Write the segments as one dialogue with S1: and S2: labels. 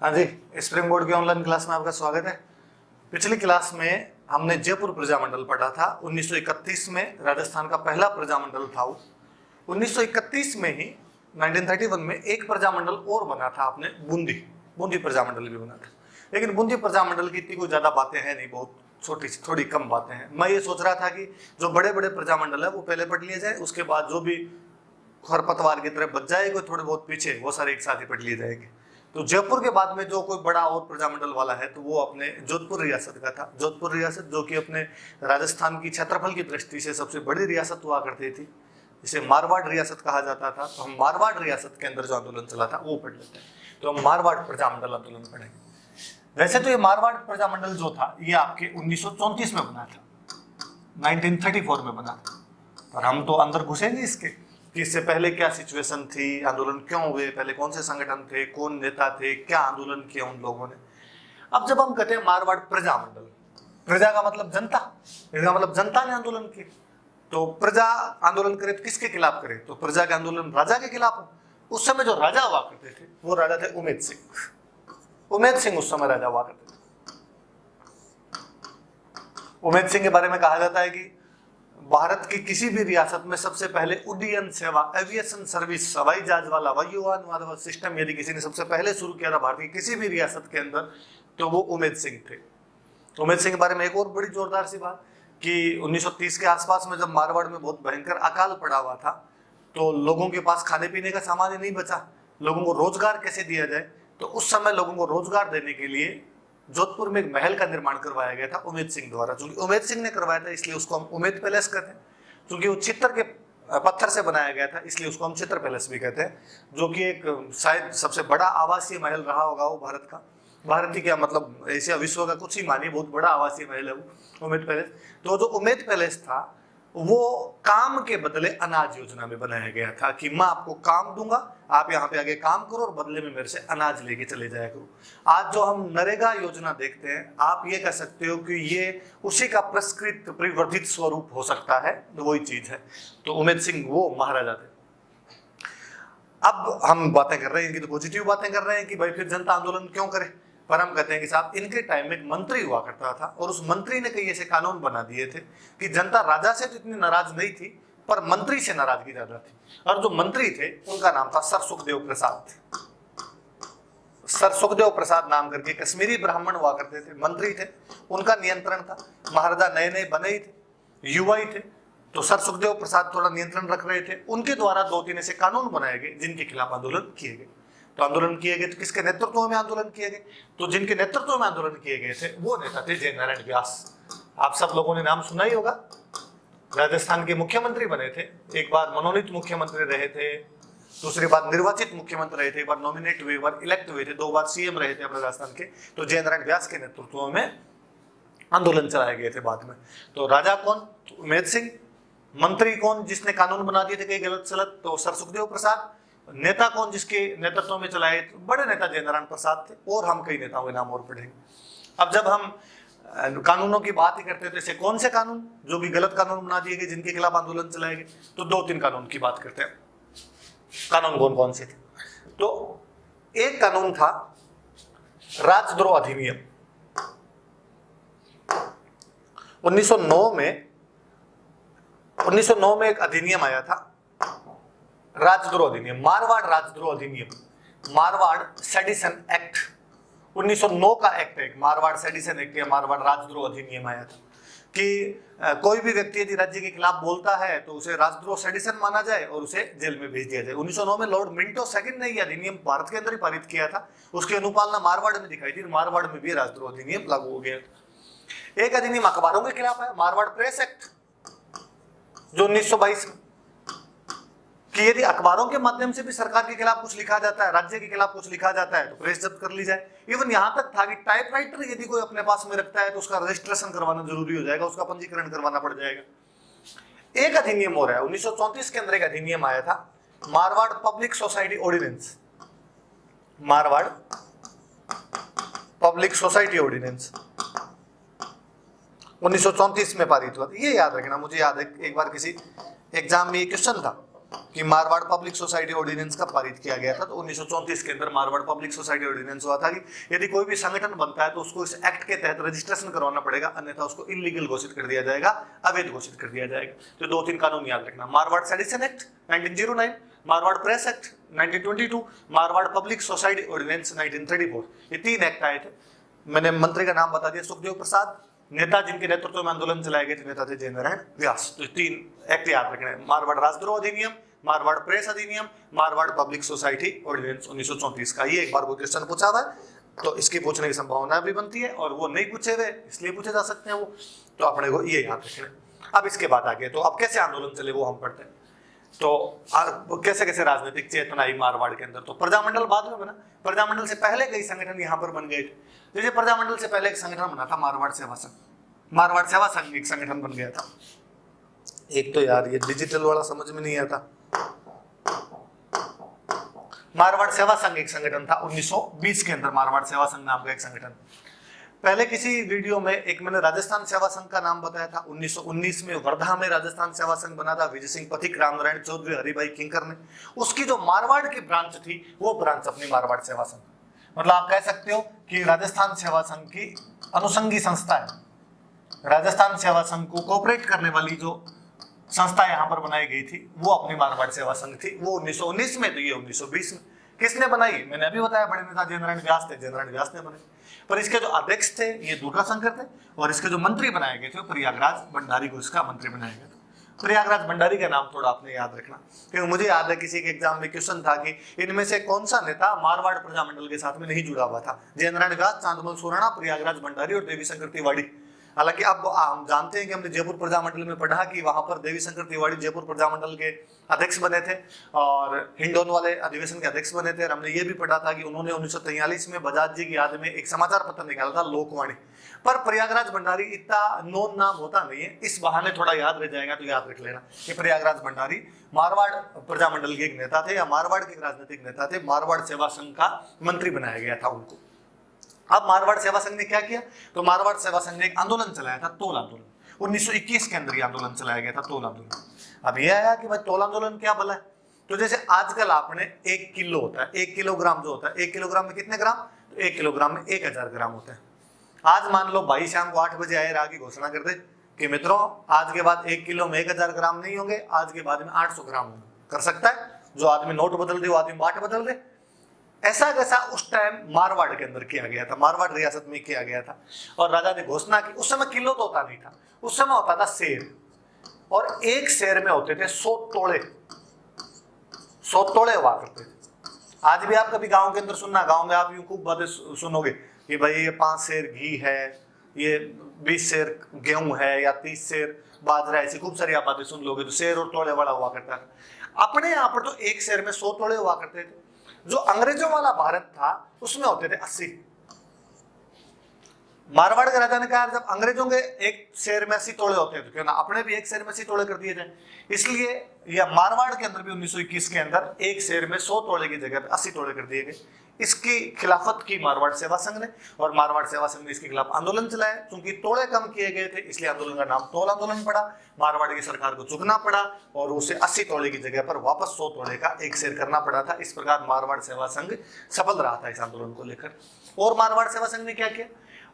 S1: हाँ जी, spring board की online class में आपका स्वागत है। पिछली क्लास में हमने जयपुर प्रजामंडल पढ़ा था। 1931 में राजस्थान का पहला प्रजामंडल था वो। 1931 में ही 1931 में एक प्रजामंडल और बना था आपने, बूंदी प्रजामंडल भी बना था। लेकिन बूंदी प्रजामंडल की इतनी कोई ज्यादा बातें हैं नहीं, बहुत छोटी थोड़ी कम बातें हैं। मैं ये सोच रहा था कि जो बड़े बड़े प्रजामंडल है वो पहले पढ़ लिए जाए, उसके बाद जो भी खरपतवार की तरह बच जाएगा थोड़े बहुत पीछे, वो सारे एक साथ ही पढ़ लिए जाएंगे। तो जयपुर के बाद में जो कोई बड़ा और प्रजामंडल वाला है तो वो अपने जोधपुर रियासत का था। जोधपुर रियासत जो कि अपने राजस्थान की क्षेत्रफल की दृष्टि से सबसे बड़ी रियासत हुआ करती थी, इसे मारवाड़ रियासत कहा जाता था। तो हम मारवाड़ रियासत के अंदर जो आंदोलन चला था वो पढ़ लेते हैं। तो हम मारवाड़ प्रजामंडल आंदोलन पढ़ेंगे। वैसे तो ये मारवाड़ प्रजामंडल जो था ये आपके 1934 में बना था, 1934 में बना था। और हम तो अंदर घुसेंगे इसके कि इससे पहले क्या सिचुएशन थी, आंदोलन क्यों हुए, पहले कौन से संगठन थे, कौन नेता थे, क्या आंदोलन किया उन लोगों ने। अब जब हम कहते हैं मारवाड़ प्रजामंडल, प्रजा का मतलब जनता, इसका मतलब जनता ने आंदोलन किए। तो प्रजा आंदोलन करे तो किसके खिलाफ करे? तो प्रजा के आंदोलन राजा के खिलाफ हो। उस समय जो राजा हुआ करते थे वो राजा थे उमेद सिंह। उमेद सिंह उस समय राजा हुआ करते थे। उमेद सिंह के बारे में कहा जाता है कि भारत की किसी भी रियासत में सबसे पहले उड्डयन सेवा, एविएशन सर्विस, हवाई जहाज वाला वायुयान वाला सिस्टम यदि किसी ने सबसे पहले शुरू किया था भारत की किसी भी रियासत के अंदर तो वो उमेद सिंह थे। उमेद सिंह के बारे में एक और बड़ी जोरदार सी बात कि 1930 के आसपास में जब मारवाड़ में बहुत भयंकर अकाल पड़ा हुआ था तो लोगों के पास खाने पीने का सामान ही नहीं बचा, लोगों को रोजगार कैसे दिया जाए। तो उस समय लोगों को रोजगार देने के लिए जोधपुर में एक महल का निर्माण करवाया गया था उमेद सिंह द्वारा। चूंकि उमेद सिंह ने करवाया था इसलिए उसको हम उमेद पैलेस कहते हैं। क्योंकि वो चित्तर के पत्थर से बनाया गया था इसलिए उसको हम चित्तर पैलेस भी कहते हैं, जो कि एक शायद सबसे बड़ा आवासीय महल रहा होगा वो भारत का। भारत ही क्या मतलब एशिया विश्व का कुछ ही मानिए, बहुत बड़ा आवासीय महल है वो उमेद पैलेस। तो जो उमेद पैलेस था वो काम के बदले अनाज योजना में बनाया गया था कि मैं आपको काम दूंगा, आप यहाँ पे आगे काम करो और बदले में मेरे से अनाज लेके चले जाया करो। आज जो हम नरेगा योजना देखते हैं, आप ये कह सकते हो कि ये उसी का प्रस्कृत परिवर्धित स्वरूप हो सकता है, वही चीज है। तो उमेद सिंह वो महाराजा थे। अब हम बातें कर रहे हैं, इनकी तो पॉजिटिव बातें कर रहे हैं कि भाई फिर जनता आंदोलन क्यों करे, पर हम कहते हैं कि साहब इनके टाइम में एक मंत्री हुआ करता था और उस मंत्री ने कई ऐसे कानून बना दिए थे कि जनता राजा से तो इतनी नाराज नहीं थी पर मंत्री से नाराजगी ज्यादा थी। और जो मंत्री थे उनका नाम था सर सुखदेव प्रसाद। सर सुखदेव प्रसाद नाम करके कश्मीरी ब्राह्मण हुआ करते थे, मंत्री थे, उनका नियंत्रण था। महाराजा नए नए बने ही थे, युवा ही थे, तो सर सुखदेव प्रसाद थोड़ा नियंत्रण रख रहे थे। उनके द्वारा 2-3 ऐसे कानून बनाए गए जिनके खिलाफ आंदोलन किए गए। तो आंदोलन किए गए तो किसके नेतृत्व में आंदोलन किए गए? तो जिनके नेतृत्व में आंदोलन किए गए थे वो नेता थे जयनारायण व्यास। आप सब लोगों ने नाम सुना ही होगा। राजस्थान के मुख्यमंत्री बने थे, एक बार मनोनीत मुख्यमंत्री रहे थे, दूसरी बार निर्वाचित मुख्यमंत्री रहे थे, एक बार नॉमिनेट हुए, एक बार इलेक्ट हुए थे, 2 बार सीएम रहे थे अपने राजस्थान के। तो जयनारायण व्यास के नेतृत्व में आंदोलन चलाए गए थे बाद में। तो राजा कौन? तो उमेद सिंह। मंत्री कौन जिसने कानून बना दिए थे कई गलत सलत? तो सर सुखदेव प्रसाद। नेता कौन जिसके नेतृत्व में चलाए? तो बड़े नेता जयनारायण प्रसाद थे और हम कई नेताओं के नाम और पढ़ेंगे। अब जब हम कानूनों की बात ही करते थे, जैसे कौन से कानून जो कि गलत कानून बना दिए गए जिनके खिलाफ आंदोलन चलाए गए, तो 2-3 कानून की बात करते हैं। कानून कौन कौन से थे? तो एक कानून था राजद्रोह अधिनियम। 1909 में एक अधिनियम आया था, राजद्रोह अधिनियम, मारवाड़ राजद्रोह अधिनियम, मारवाड़ सेडिशन एक्ट। 1909 का एक्ट है, मारवाड़ सेडिशन एक्ट या मारवाड़ राजद्रोह अधिनियम आया था कि कोई भी व्यक्ति यदि राज्य के खिलाफ बोलता है तो उसे राजद्रोह सेडिशन माना जाए और उसे जेल में भेज दिया जाए। 1909 में लॉर्ड मिंटो सेकंड ने यह अधिनियम भारत के अंदर ही पारित किया था, उसकी अनुपालना मारवाड़ में दिखाई थी, मारवाड़ में भी राजद्रोह अधिनियम लागू हो गया। एक अधिनियम अखबारों के खिलाफ है, मारवाड़ प्रेस एक्ट, जो 1922 में, कि यदि अखबारों के माध्यम से भी सरकार के खिलाफ कुछ लिखा जाता है, राज्य के खिलाफ कुछ लिखा जाता है तो प्रेस जब्त कर ली जाए। इवन यहां तक था कि टाइपराइटर यदि कोई अपने पास में रखता है तो उसका रजिस्ट्रेशन करवाना जरूरी हो जाएगा, उसका पंजीकरण करवाना पड़ जाएगा। एक अधिनियम हो रहा है, 1934 के अंदर एक अधिनियम आया था, Marwar public society ordinance, Marwar public society ordinance 1934 में पारित हुआ था। ये याद रखना, मुझे याद है एक बार किसी एग्जाम में ये क्वेश्चन था कि मारवाड़ पब्लिक सोसाइटी ऑर्डिनेंस का पारित किया गया था। तो 1934 के अंदर मारवाड़ पब्लिक सोसाइटी ऑर्डिनेंस हुआ था कि यदि कोई भी संगठन बनता है तो उसको इस एक्ट के तहत रजिस्ट्रेशन करवाना पड़ेगा, अन्यथा उसको इलीगल घोषित कर दिया जाएगा, अवैध घोषित कर दिया जाएगा। तो 2-3 कानून याद रखना, Marwar sedition act 1909, Marwar press act 1922, Marwar public society ordinance 1934। ये 3 एक्ट आए थे। मैंने मंत्री का नाम बता दिया, सुखदेव प्रसाद। नेता जिनके नेतृत्व में आंदोलन चलाए गए थे नेता थे जयनारायण व्यास। तो 3 एक्ट याद रखने, मारवाड़ राजद्रोह अधिनियम, मारवाड़ प्रेस अधिनियम, मारवाड़ पब्लिक सोसाइटी ऑर्डिनेंस 1934 का। ये एक बार वो क्वेश्चन पूछा हुआ है, तो इसकी पूछने की संभावना भी बनती है, और वो नहीं पूछे हुए इसलिए पूछे जा सकते हैं वो, तो अपने को ये याद रखना। अब इसके बाद आगे, तो अब कैसे आंदोलन चले वो हम पढ़ते हैं। तो कैसे कैसे राजनीतिक चेतना आई मारवाड़ के अंदर। तो प्रजामंडल बाद में बना, प्रजामंडल से पहले कई संगठन यहाँ पर बन गए थे। जैसे प्रजामंडल से पहले एक संगठन बना था मारवाड़ सेवा संघ, मारवाड़ सेवा संघ एक संगठन बन गया था। एक तो यार ये डिजिटल वाला समझ में नहीं आता, मारवाड़ सेवा संघ एक संगठन था 1920 के अंदर, मारवाड़ सेवा संघ नाम का एक संगठन। पहले किसी वीडियो में एक मैंने राजस्थान सेवा संघ का नाम बताया था। 1919 में वर्धा में राजस्थान सेवा संघ बना था, विजय सिंह पथिक, रामनारायण चौधरी, हरिभाई किंकर ने। उसकी जो मारवाड़ की ब्रांच थी वो ब्रांच अपनी मारवाड़ सेवा संघ, मतलब आप कह सकते हो कि राजस्थान सेवा संघ की अनुषंगी संस्था है। राजस्थान सेवा संघ को कोऑपरेट करने वाली जो संस्था यहाँ पर बनाई गई थी वो अपनी मारवाड़ सेवा संघ थी। वो 1919 में, तो ये 1920 में। किसने बनाई? मैंने अभी बताया, बड़े नेता जयनारायण व्यास थे, जयनारायण व्यास ने बनाई। पर इसके जो अध्यक्ष थे ये दुर्गाशंकर थे, और इसके जो मंत्री बनाए गए थे प्रयागराज भंडारी को इसका मंत्री बनाया गया था। प्रयागराज भंडारी का नाम थोड़ा आपने याद रखना, क्योंकि मुझे याद है किसी के एग्जाम में क्वेश्चन था कि इनमें से कौन सा नेता मारवाड़ प्रजामंडल के साथ में नहीं जुड़ा हुआ था। जयनारायण व्यास, चांदमल सुराणा, प्रयागराज भंडारी और देवी शंकर तिवाड़ी। हालांकि अब हम जानते हैं कि हमने जयपुर प्रजामंडल में पढ़ा कि वहां पर देवी शंकर तिवाड़ी जयपुर प्रजामंडल के अध्यक्ष बने थे और हिंडोन वाले अधिवेशन के अध्यक्ष बने थे। और हमने ये भी पढ़ा था कि उन्होंने 1943 में बजाज जी की याद में एक समाचार पत्र निकाला था, लोकवाणी। पर प्रयागराज भंडारी इतना नोन नाम होता नहीं है, इस बहाने थोड़ा याद रह जाएगा तो याद रख लेना कि प्रयागराज भंडारी मारवाड़ प्रजामंडल के एक नेता थे, या मारवाड़ के राजनीतिक नेता थे। मारवाड़ सेवा संघ का मंत्री बनाया गया था उनको। अब मारवाड़ सेवा संघ ने क्या किया? तो मारवाड़ सेवा संघ ने एक आंदोलन चलाया था, तोल आंदोलन। 1921 के अंदर ये आंदोलन चलाया गया था, तोल आंदोलन। अब ये आया कि भाई तोल आंदोलन क्या भला है? तो जैसे आजकल आपने 1 किलो होता है, 1 किलोग्राम जो होता है, 1 किलोग्राम में कितने ग्राम? तो 1 किलोग्राम में 1000 ग्राम होता है। आज मान लो भाई शाम को 8 बजे आए, राह की घोषणा कर दे कि मित्रों आज के बाद 1 किलो में 1000 ग्राम नहीं होंगे, आज के बाद में 800 ग्राम होंगे। कर सकता है? जो आदमी नोट बदल दे वो आदमी बाट बदल दे। ऐसा कैसा उस टाइम मारवाड़ के अंदर किया गया था, मारवाड़ रियासत में किया गया था। और राजा ने घोषणा की। उस समय किलो तो होता नहीं था, उस समय होता था शेर, और एक शेर में होते थे 100 तोड़े। 100 तोड़े हुआ करते थे। आज भी आप कभी गांव के अंदर सुनना, गांव में आप यूं खूब बातें सुनोगे कि भाई ये 5 शेर घी है, ये 20 शेर गेहूं है, या 30 शेर बाजरा, ऐसी खूब सारी आप बातें सुन लोगे। तो शेर और तोड़े वाला हुआ करता था। अपने यहाँ पर तो एक शेर में 100 तोड़े हुआ करते थे। जो अंग्रेजों वाला भारत था उसमें होते थे 80। मारवाड़ के राजा ने कहा जब अंग्रेजों के एक शेर में 80 तोड़े होते हैं तो क्यों ना अपने भी एक शेर में 80 तोड़े कर दिए जाए। इसलिए यह मारवाड़ के अंदर भी 1921 के अंदर एक शेर में 100 तोड़े की जगह पे 80 तोड़े कर दिए गए। इसकी खिलाफत की मारवाड़ सेवा संघ ने, और मारवाड़ सेवा संघ ने इसके खिलाफ आंदोलन चलाया। क्योंकि तोड़े कम किए गए थे इसलिए आंदोलन का नाम तोल आंदोलन पड़ा। मारवाड़ की सरकार को झुकना पड़ा और उसे 80 तोड़े की जगह पर वापस 100 तोड़े का एक शेर करना पड़ा था। इस प्रकार मारवाड़ सेवा संघ सफल रहा था इस आंदोलन को लेकर। और मारवाड़ सेवा संघ ने क्या किया?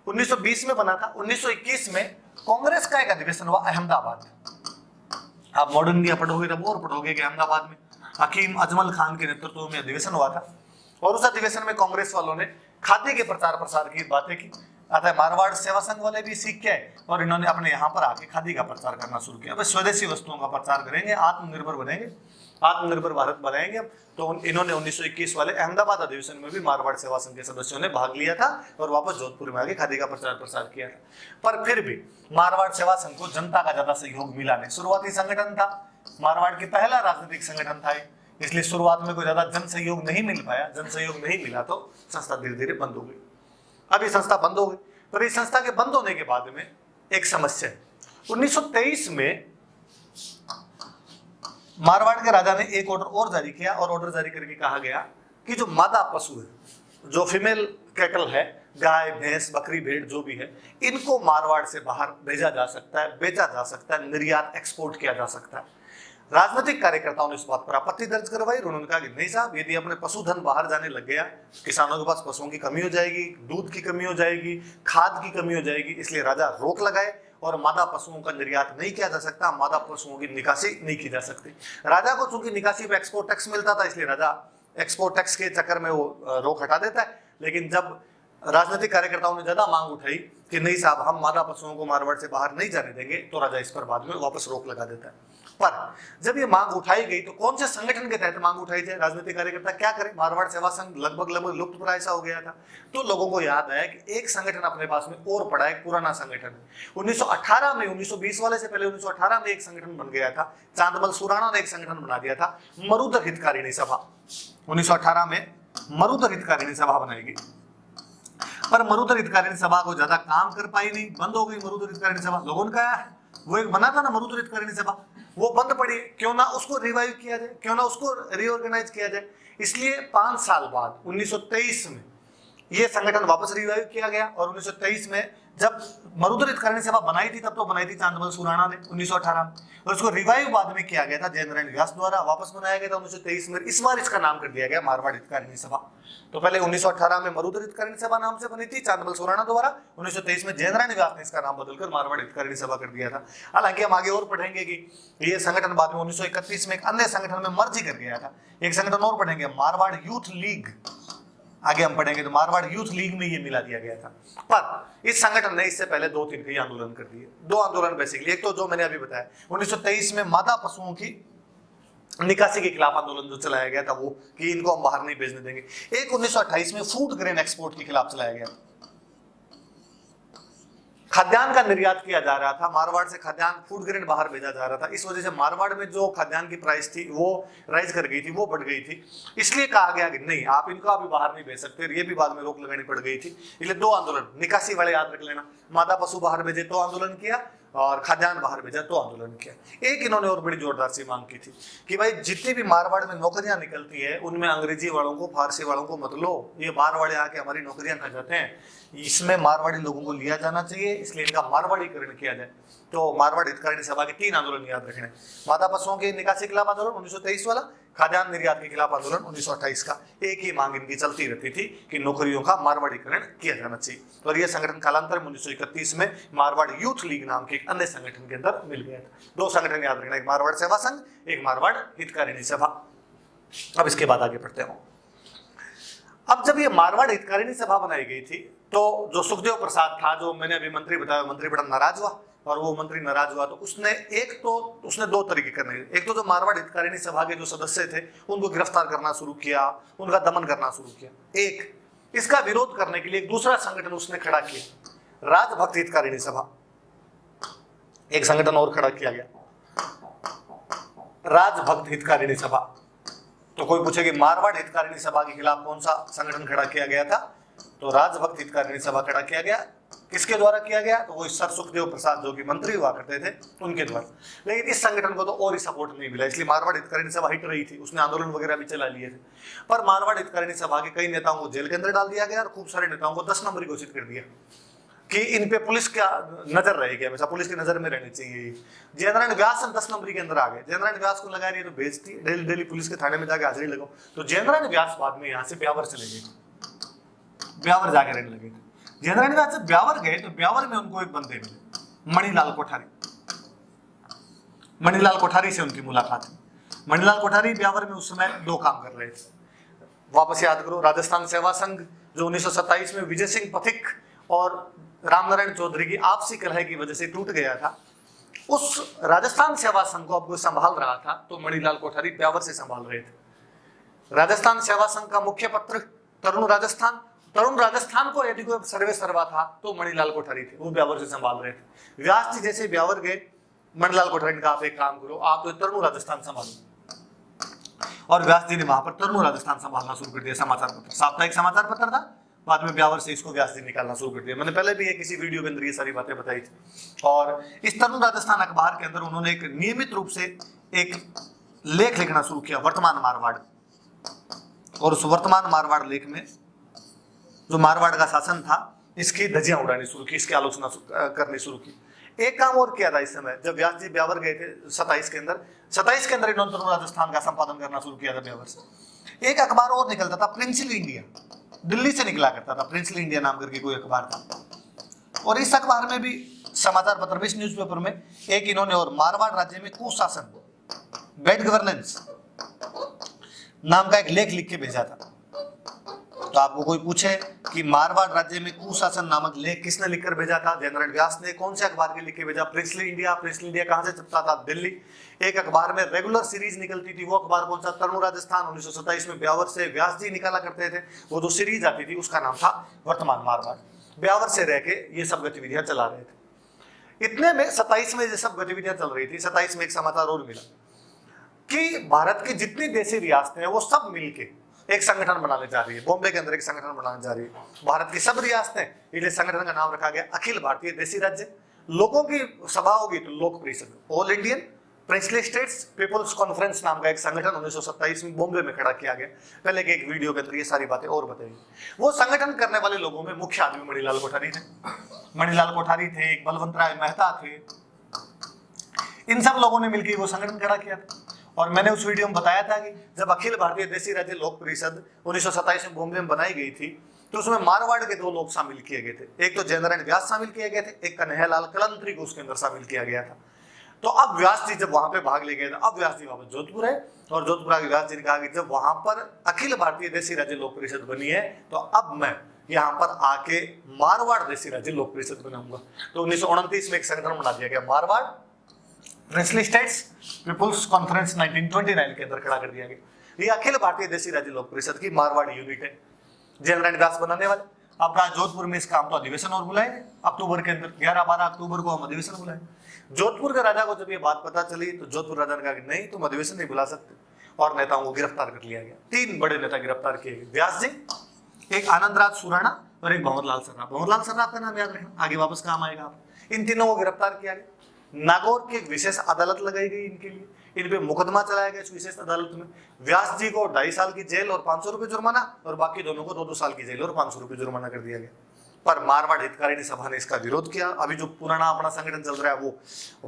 S1: 1920 में बना था। 1921 में कांग्रेस का एक अधिवेशन हुआ अहमदाबाद में। आप मॉडर्न इंडिया पढ़ोगे तब और पढ़ोगे कि अहमदाबाद में हकीम अजमल खान के नेतृत्व में अधिवेशन हुआ था। और उस अधिवेशन में कांग्रेस वालों ने खादी के प्रचार प्रसार की बातें की। अतः मारवाड़ सेवा संघ वाले भी सीख के आए और इन्होंने अपने यहाँ पर आके खादी का प्रचार करना शुरू किया। भाई स्वदेशी वस्तुओं का प्रचार करेंगे, आत्मनिर्भर बनेंगे, आत्मनिर्भर भारत बनाएंगे। तो इन्होंने 1921 वाले अहमदाबाद अधिवेशन में भी मारवाड़ सेवा संघ के सदस्यों ने भाग लिया था और वापस जोधपुर में आके खादी का प्रचार प्रसार किया था। पर फिर भी मारवाड़ सेवा संघ को जनता का ज्यादा सहयोग मिला नहीं। शुरुआती संगठन था, मारवाड़ की पहला राजनीतिक संगठन था, इसलिए शुरुआत में कोई ज्यादा जन सहयोग नहीं मिल पाया। जन सहयोग नहीं मिला तो संस्था धीरे धीरे बंद हो गई। अब ये संस्था बंद हो गई। पर इस संस्था के बंद होने के बाद में एक समस्या है। 1923 में मारवाड़ के राजा ने एक ऑर्डर और जारी किया और ऑर्डर जारी करके कहा गया कि जो मादा पशु है, जो फीमेल कैटल है, गाय भैंस बकरी भेड़ जो भी है, इनको मारवाड़ से बाहर भेजा जा सकता है, बेचा जा सकता है, निर्यात एक्सपोर्ट किया जा सकता है। राजनीतिक कार्यकर्ताओं ने इस बात पर आपत्ति दर्ज करवाई। उन्होंने कहा कि नहीं साहब, यदि अपने पशुधन बाहर जाने लग गया, किसानों के पास पशुओं की कमी हो जाएगी, दूध की कमी हो जाएगी, खाद की कमी हो जाएगी, इसलिए राजा रोक लगाए और मादा पशुओं का निर्यात नहीं किया जा सकता, मादा पशुओं की निकासी नहीं की जा सकती। राजा को चूंकि निकासी पे एक्सपोर्ट टैक्स मिलता था, इसलिए राजा एक्सपोर्ट टैक्स के चक्कर में वो रोक हटा देता है। लेकिन जब राजनीतिक कार्यकर्ताओं ने ज्यादा मांग उठाई कि नहीं साहब, हम मादा पशुओं को मारवाड़ से बाहर नहीं जाने देंगे, तो राजा इस पर बाद में वापस रोक लगा देता है। पर जब ये मांग उठाई गई तो कौन से संगठन के तहत मांग उठाई जाए? राजनीतिक कार्यकर्ता क्या करें? मारवाड़ सेवा संघ लगभग लुप्त प्राय सा हो गया था। तो लोगों को याद आया कि एक संगठन अपने पास में और पड़ा है, पुराना संगठन। 1918 में, 1920 वाले से पहले 1918 में एक संगठन बन गया था। चांदमल सुराणा ने एक संगठन बना दिया था, मरुधर हितकारिणी सभा। 1918 में मरुधर हितकारिणी सभा बनाई गई, पर मरुधर हितकारिणी सभा को ज्यादा काम कर पाई नहीं, बंद हो गई मरुधर हितकारिणी सभा। लोगों ने कहा वो एक बना था ना मरुधर हितकारिणी सभा, वो बंद पड़ी, क्यों ना उसको रिवाइव किया जाए, क्यों ना उसको रीऑर्गेनाइज किया जाए। इसलिए 5 साल बाद 1923 में ये संगठन वापस रिवाइव किया गया। और 1923 में जब मरुधर हितकारिणी सभा बनाई थी, तब तो बनाई थी चांदमल सुराणा ने 1918 में, और उसको रिवाइव बाद में किया गया था जय नारायण व्यास द्वारा, वापस बनाया गया था 1923 में। इस बार इसका नाम कर दिया गया मारवाड़ हितकारिणी सभा। तो पहले 1918 में मरुधर हितकारिणी सभा नाम से बनी थी चांदमल सुराणा द्वारा, 1923 में जय नारायण व्यास ने इसका नाम बदलकर मारवाड़ हितकारिणी सभा कर दिया था। हालांकि हम आगे और पढ़ेंगे कि ये संगठन बाद में 1931 में एक अन्य संगठन में मर्ज कर गया था। एक संगठन और पढ़ेंगे, मारवाड़ यूथ लीग, आगे हम पढ़ेंगे, तो मारवाड़ यूथ लीग में ये मिला दिया गया था। पर इस संगठन ने इससे पहले 2-3 कई आंदोलन कर दिए। 2 आंदोलन बेसिकली, एक तो जो मैंने अभी बताया 1923 में मादा पशुओं की निकासी के खिलाफ आंदोलन जो चलाया गया था, वो कि इनको हम बाहर नहीं भेजने देंगे। एक 1928 में फूड ग्रेन एक्सपोर्ट के खिलाफ चलाया गया, खाद्यान्न का निर्यात किया जा रहा था, मारवाड़ से खाद्यान्न फूड ग्रेन बाहर भेजा जा रहा था। इस वजह से मारवाड़ में जो खाद्यान्न की प्राइस थी वो राइज कर गई थी, वो बढ़ गई थी। इसलिए कहा गया कि नहीं, आप इनको अभी बाहर नहीं भेज सकते। ये भी बाद में रोक लगानी पड़ गई थी। इसलिए 2 आंदोलन, निकासी वाले याद रख लेना, मादा पशु बाहर भेजे तो आंदोलन किया, और खाद्यान्न बाहर भेजा तो आंदोलन किया। एक इन्होंने और बड़ी जोरदार सी मांग की थी कि भाई जितनी भी मारवाड़ में नौकरियां निकलती है, उनमें अंग्रेजी वालों को, फारसी वालों को मत लो। ये मारवाड़ी आके हमारी नौकरियां खा जाते हैं, इसमें मारवाड़ी लोगों को लिया जाना चाहिए, इसलिए इनका मारवाड़ीकरण किया जाए। तो मारवाड़ हितकारिणी सभा के 3 आंदोलन याद रखने, मादा पशुओं की निकासी के खिलाफ आंदोलन 1923 वाला, खाद्यान्न निर्यात के खिलाफ आंदोलन 1928 का। एक ही मांग इनकी चलती रहती थी कि नौकरियों का मारवाड़ीकरण किया जाना चाहिए। और यह संगठन कालांतर में 1931 में मारवाड़ यूथ लीग नाम के एक अन्य संगठन के अंदर मिल गया था। 2 संगठन याद रखना, एक मारवाड़ सेवा संघ, एक मारवाड़ हितकारिणी सभा। अब इसके बाद आगे बढ़ते हैं। अब जब ये मारवाड़ हितकारिणी सभा बनाई गई थी, तो जो सुखदेव प्रसाद था, जो मैंने अभी मंत्री बताया, मंत्री बड़ा नाराज हुआ। और वो मंत्री नाराज हुआ तो उसने 2 तरीके करने। एक तो जो मारवाड़ हितकारिणी सभा के जो सदस्य थे उनको गिरफ्तार करना शुरू किया, उनका दमन करना शुरू किया। एक इसका विरोध करने के लिए एक दूसरा संगठन उसने खड़ा किया, राजभक्त हितकारिणी सभा। एक संगठन और खड़ा किया गया, राजभक्त हितकारिणी सभा। तो कोई पूछे कि मारवाड़ हितकारिणी सभा के खिलाफ कौन सा संगठन खड़ा किया गया था? तो राजभक्त हितकारिणी सभा खड़ा किया गया। किसके द्वारा किया गया? तो वो सर सुखदेव प्रसाद जो कि मंत्री हुआ करते थे, उनके द्वारा। लेकिन इस संगठन को तो और ही सपोर्ट नहीं मिला, इसलिए मारवाड़ हितकारिणी सभा हिट रही थी। उसने आंदोलन वगैरह भी चला लिए थे, पर मारवाड़ हितकारिणी सभा के कई नेताओं को जेल के अंदर डाल दिया गया और खूब सारे नेताओं को 10 नंबरी घोषित कर दिया कि इन पे पुलिस का नजर रहेगी, हमेशा पुलिस की नजर में रहनी चाहिए। जय नारायण व्यास 10 नंबरी के अंदर आ गए। जय नारायण व्यास को लगा रही है तो भेजती डेली पुलिस के थाने में जाके हाजिरी लगाओ। तो जय नारायण व्यास बाद में यहाँ से ब्यावर चले गए, ब्यावर जाके रहने लगे थे। जय नारायण व्यास जब ब्यावर गए तो ब्यावर में उनको एक बंदे मिले, मणिलाल कोठारी। मणिलाल कोठारी से उनकी मुलाकात हुई। मणिलाल कोठारी ब्यावर में उस समय 2 काम कर रहे थे। वापस याद करो, राजस्थान सेवा संघ जो 1927 में विजय सिंह पथिक और रामनारायण चौधरी की आपसी कलह की वजह से टूट गया था, उस राजस्थान सेवा संघ को अब कोई संभाल रहा था, तो मणिलाल कोठारी ब्यावर से संभाल रहे थे। राजस्थान सेवा संघ का मुख्य पत्र तरुण राजस्थान, तरुण राजस्थान को यदि कोई सर्वे सर्वा था तो मणिलाल कोठारी थे, वो ब्यावर से संभाल रहे थे। व्यास जी जैसे ब्यावर गए, मणिलाल कोठारी ने कहा आप एक काम करो, आप तो तरुण राजस्थान संभालो। और व्यास जी ने वहां पर तरुण राजस्थान संभालना शुरू कर दिया। समाचार पत्र, साप्ताहिक समाचार पत्र था, बाद में ब्यावर से इसको व्यास जी निकालना शुरू कर दिया। मैंने पहले भी किसी वीडियो के अंदर ये सारी बातें बताई थी। और इस तरुण राजस्थान अखबार के अंदर उन्होंने एक नियमित रूप से एक लेख लिखना शुरू किया, वर्तमान मारवाड़। और उस वर्तमान मारवाड़ लेख में जो मारवाड़ का शासन था, इसकी धज्जियां उड़ानी शुरू की, इसकी आलोचना करनी शुरू की। एक काम और किया था इस समय जब व्यास जी ब्यावर गए थे 27 के अंदर, 27 के अंदर इन्होंने तरुण राजस्थान का संपादन करना शुरू किया था ब्यावर से। एक अखबार और निकलता था प्रिंसली इंडिया, दिल्ली से निकला करता था, प्रिंसली इंडिया नाम करके कोई अखबार था। और इस अखबार में भी समाचार पत्र में, इस न्यूज़पेपर में एक इन्होंने और मारवाड़ राज्य में कुशासन, बैड गवर्नेंस नाम का एक लेख लिख के भेजा था। तो आपको कोई पूछे कि मारवाड़ राज्य में कुशासन नामक लेख किसने लिखकर भेजा था? जयनारायण व्यास ने। कौन से अखबार के लिख के भेजा? Princely India. प्रिंसली इंडिया कहां से छपता था? दिल्ली। एक अखबार में रेगुलर सीरीज निकलती थी, वो अखबार कौन सा? तरुण राजस्थान। 1927 में ब्यावर से व्यास जी निकाला करते थे, वो जो सीरीज आती थी उसका नाम था वर्तमान मारवाड़। ब्यावर से रह के ये सब गतिविधियां चला रहे थे। इतने में 27 में ये सब गतिविधियां चल रही थी। 27 में एक समाचार और मिला कि भारत की जितनी देशी रियासतें हैं वो सब मिलके एक संगठन बनाने जा रही है। बॉम्बे के अंदर एक संगठन बनाने जा रही है, भारत की सब रियासतें। इसलिए संगठन का नाम रखा गया अखिल भारतीय देशी राज्य। लोगों की सभा होगी तो Lok Parishad, all Indian princely states people's conference नाम का एक संगठन 1927 में बॉम्बे में खड़ा किया गया। पहले के एक वीडियो के अंदर ये सारी बातें और बताई। वो संगठन करने वाले लोगों में मुख्य आदमी मणिलाल कोठारी थे। मणिलाल कोठारी थे, एक बलवंत राय मेहता थे। इन सब लोगों ने मिलकर वो संगठन खड़ा किया था। और मैंने उस वीडियो में बताया था कि जब अखिल भारतीय देशी राज्य लोक परिषद 1927 में बॉम्बे में बनाई गई थी तो उसमें मारवाड़ के 2 लोग शामिल किए गए थे। एक तो जयनारायण व्यास शामिल किए गए थे, एक कन्हैयालाल कलंत्री को उसके अंदर शामिल किया गया था। तो अब व्यास जी जब वहां पे भाग ले गए थे, अब व्यास जी वापस जोधपुर है और जोधपुर आके व्यास जी ने कहा कि जब वहां पर अखिल भारतीय देशी राज्य लोक परिषद बनी है तो अब मैं यहाँ पर आके मारवाड़ देशी राज्य लोक परिषद बनाऊंगा। तो 1929 में एक संगठन बना दिया गया, Marwar princely states people's conference 1929 के अंदर खड़ा कर दिया गया। ये अखिल भारतीय देशी राज्य लोक परिषद की मारवाड़ी यूनिट है। जयनारायण व्यास बनाने वाले। अब कहा जोधपुर में इसका हम तो अधिवेशन और बुलाएंगे अक्टूबर के अंदर, 11-12 अक्टूबर को हम अधिवेशन बुलाएंगे। जोधपुर के राजा को जब ये बात पता चली तो जोधपुर राजा ने कहा कि नहीं, तुम अधिवेशन नहीं बुला सकते, और नेताओं को गिरफ्तार कर लिया गया। 3 बड़े नेता गिरफ्तार किए गए, व्यास जी, एक आनंदराज सुराणा और एक भंवरलाल सर्राफ। भंवरलाल सर्राफ का नाम याद रखना, आगे वापस काम आएगा आप। इन तीनों को गिरफ्तार किया गया। नागौर की एक विशेष अदालत लगाई गई इनके लिए, इन पे मुकदमा चलाया गया इस विशेष अदालत में। व्यास जी को 2.5 साल की जेल और 500 रुपए जुर्माना, और बाकी दोनों को 2-2 साल की जेल और 500 रुपए जुर्माना कर दिया गया। पर मारवाड़ हितकारिणी सभा ने इसका विरोध किया। अभी जो पुराना अपना संगठन चल रहा है वो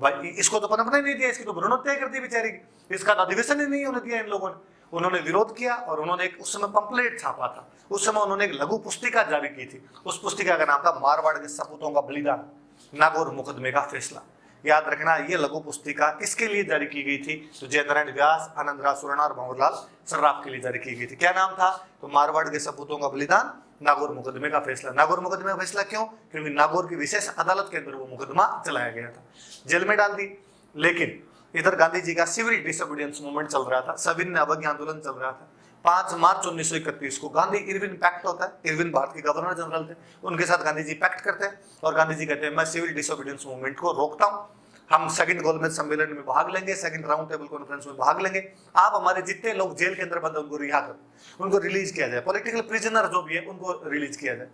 S1: भाई इसको तो पनपना ही नहीं दिया, इसकी तो भ्रूणहत्या कर दी बेचारी की, इसका अधिवेशन ही नहीं होने दिया इन लोगों ने। उन्होंने विरोध किया और उन्होंने एक उस समय पंपलेट छापा था। उस समय उन्होंने एक लघु पुस्तिका जारी की थी। उस पुस्तिका का नाम था मारवाड़ के सपूतों का बलिदान, नागौर मुकदमे का फैसला। याद रखना, ये लघु पुस्तिका किसके लिए जारी की गई थी? तो जयनारायण व्यास, आनंदराज सुराणा और भंवरलाल सर्राफ के लिए जारी की गई थी। क्या नाम था? तो मारवाड़ के सपूतों का बलिदान, नागौर मुकदमे का फैसला। नागौर मुकदमे का फैसला क्यों? क्योंकि नागौर की विशेष अदालत के अंदर वो मुकदमा चलाया गया था। जेल में डाल दी। लेकिन इधर गांधी जी का सिविल डिसोबीडियंस मूवमेंट चल रहा था, सविनय अवज्ञा आंदोलन चल रहा था। 5 मार्च 1931 को गांधी इरविन पैक्ट होता है। इरविन भारत के गवर्नर जनरल थे, उनके साथ गांधी जी पैक्ट करते हैं और गांधी जी कहते हैं मैं सिविल डिसोबीडियंस मूवमेंट को रोकता हूं, हम सेकंड गोलमेज सम्मेलन में भाग लेंगे, सेकंड राउंड टेबल कॉन्फ्रेंस में भाग लेंगे, आप हमारे जितने लोग जेल के अंदर बंद उनको रिहा करो, उनको रिलीज किया जाए, पॉलिटिकल प्रिजनर जो भी है उनको रिलीज किया जाए।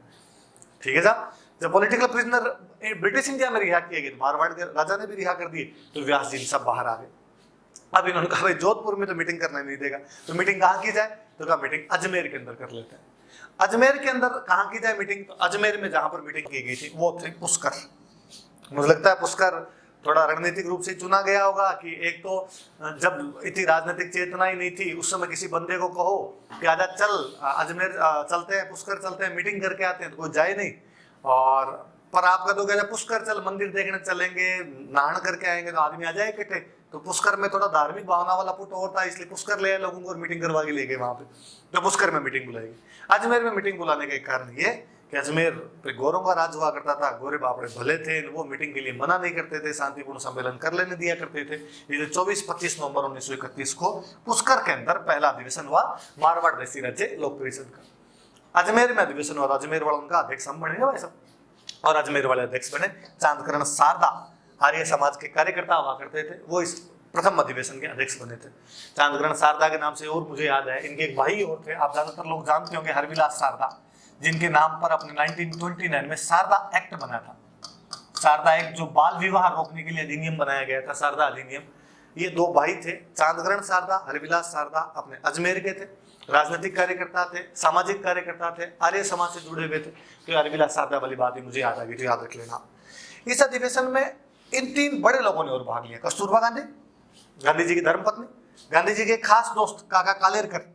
S1: ठीक है साहब। जब पॉलिटिकल प्रिजनर ब्रिटिश इंडिया में रिहा किए गए, मारवाड़ के राजा ने भी रिहा कर दिए, तो व्यास जी सब बाहर आ गए। अब इन्होंने कहा भाई जोधपुर में तो मीटिंग करना नहीं देगा, तो मीटिंग कहाँ की जाए? तो कहा मीटिंग अजमेर के अंदर कर लेते हैं। अजमेर के अंदर कहाँ की जाए मीटिंग? तो अजमेर में जहां पर मीटिंग की गई थी वो थे पुष्कर। मुझे लगता है पुष्कर थोड़ा रणनीतिक रूप से चुना गया होगा कि एक तो जब इतनी राजनीतिक चेतना ही नहीं थी उस समय, किसी बंदे को कहो कि आजा चल अजमेर चलते हैं, पुष्कर चलते हैं, मीटिंग करके आते हैं, तो कोई जाए नहीं। और पर आप कह दोगे पुष्कर चल मंदिर देखने चलेंगे, नहान करके आएंगे, तो आदमी आ जाए इकट्ठे। तो पुष्कर में थोड़ा धार्मिक भावना वाला पुट और था, इसलिए पुष्कर ले आए लोगों को और मीटिंग करवा के ले गए वहां पे। तो पुष्कर में मीटिंग बुलाएगी। अजमेर में मीटिंग बुलाने का कारण ये कि अजमेर पे गोरों का राज हुआ करता था, गोरे बापड़े भले थे, वो मीटिंग के लिए मना नहीं करते थे, शांतिपूर्ण सम्मेलन कर लेने दिया करते थे। इसलिए 24-25 नवंबर 1931 को पुष्कर के अंदर पहला अधिवेशन हुआ मारवाड़ देशी राज्य लोक परिषद का। अजमेर में अधिवेशन हुआ, अजमेर वाला उनका अध्यक्ष हम बने भाई साहब, और अजमेर वाले अध्यक्ष बने चांदकरण शारदा, आर्य समाज के कार्यकर्ता हुआ करते थे, वो इस प्रथम अधिवेशन के अध्यक्ष बने थे। चांदकरण शारदा के नाम से और मुझे याद है, इनके एक भाई और थे, आप ज्यादातर लोग जानते होंगे, हरविलास शारदा, जिनके नाम पर अपने 1929 में शारदा एक्ट बना था। शारदा एक्ट जो बाल विवाह रोकने के लिए अधिनियम बनाया गया था, शारदा अधिनियम। ये 2 भाई थे, चांदकरण शारदा, हरविलास शारदा, अपने अजमेर के थे, राजनीतिक कार्यकर्ता थे, सामाजिक कार्यकर्ता थे, आर्य समाज से जुड़े हुए थे। तो हरविलास शारदा वाली बात ही मुझे याद आ गई, तो याद रख लेना। इस अधिवेशन में इन 3 बड़े लोगों ने और भाग लिया। कस्तूरबा गांधी, गांधी जी की धर्मपत्नी, गांधी जी के खास दोस्त काका कालेरकर।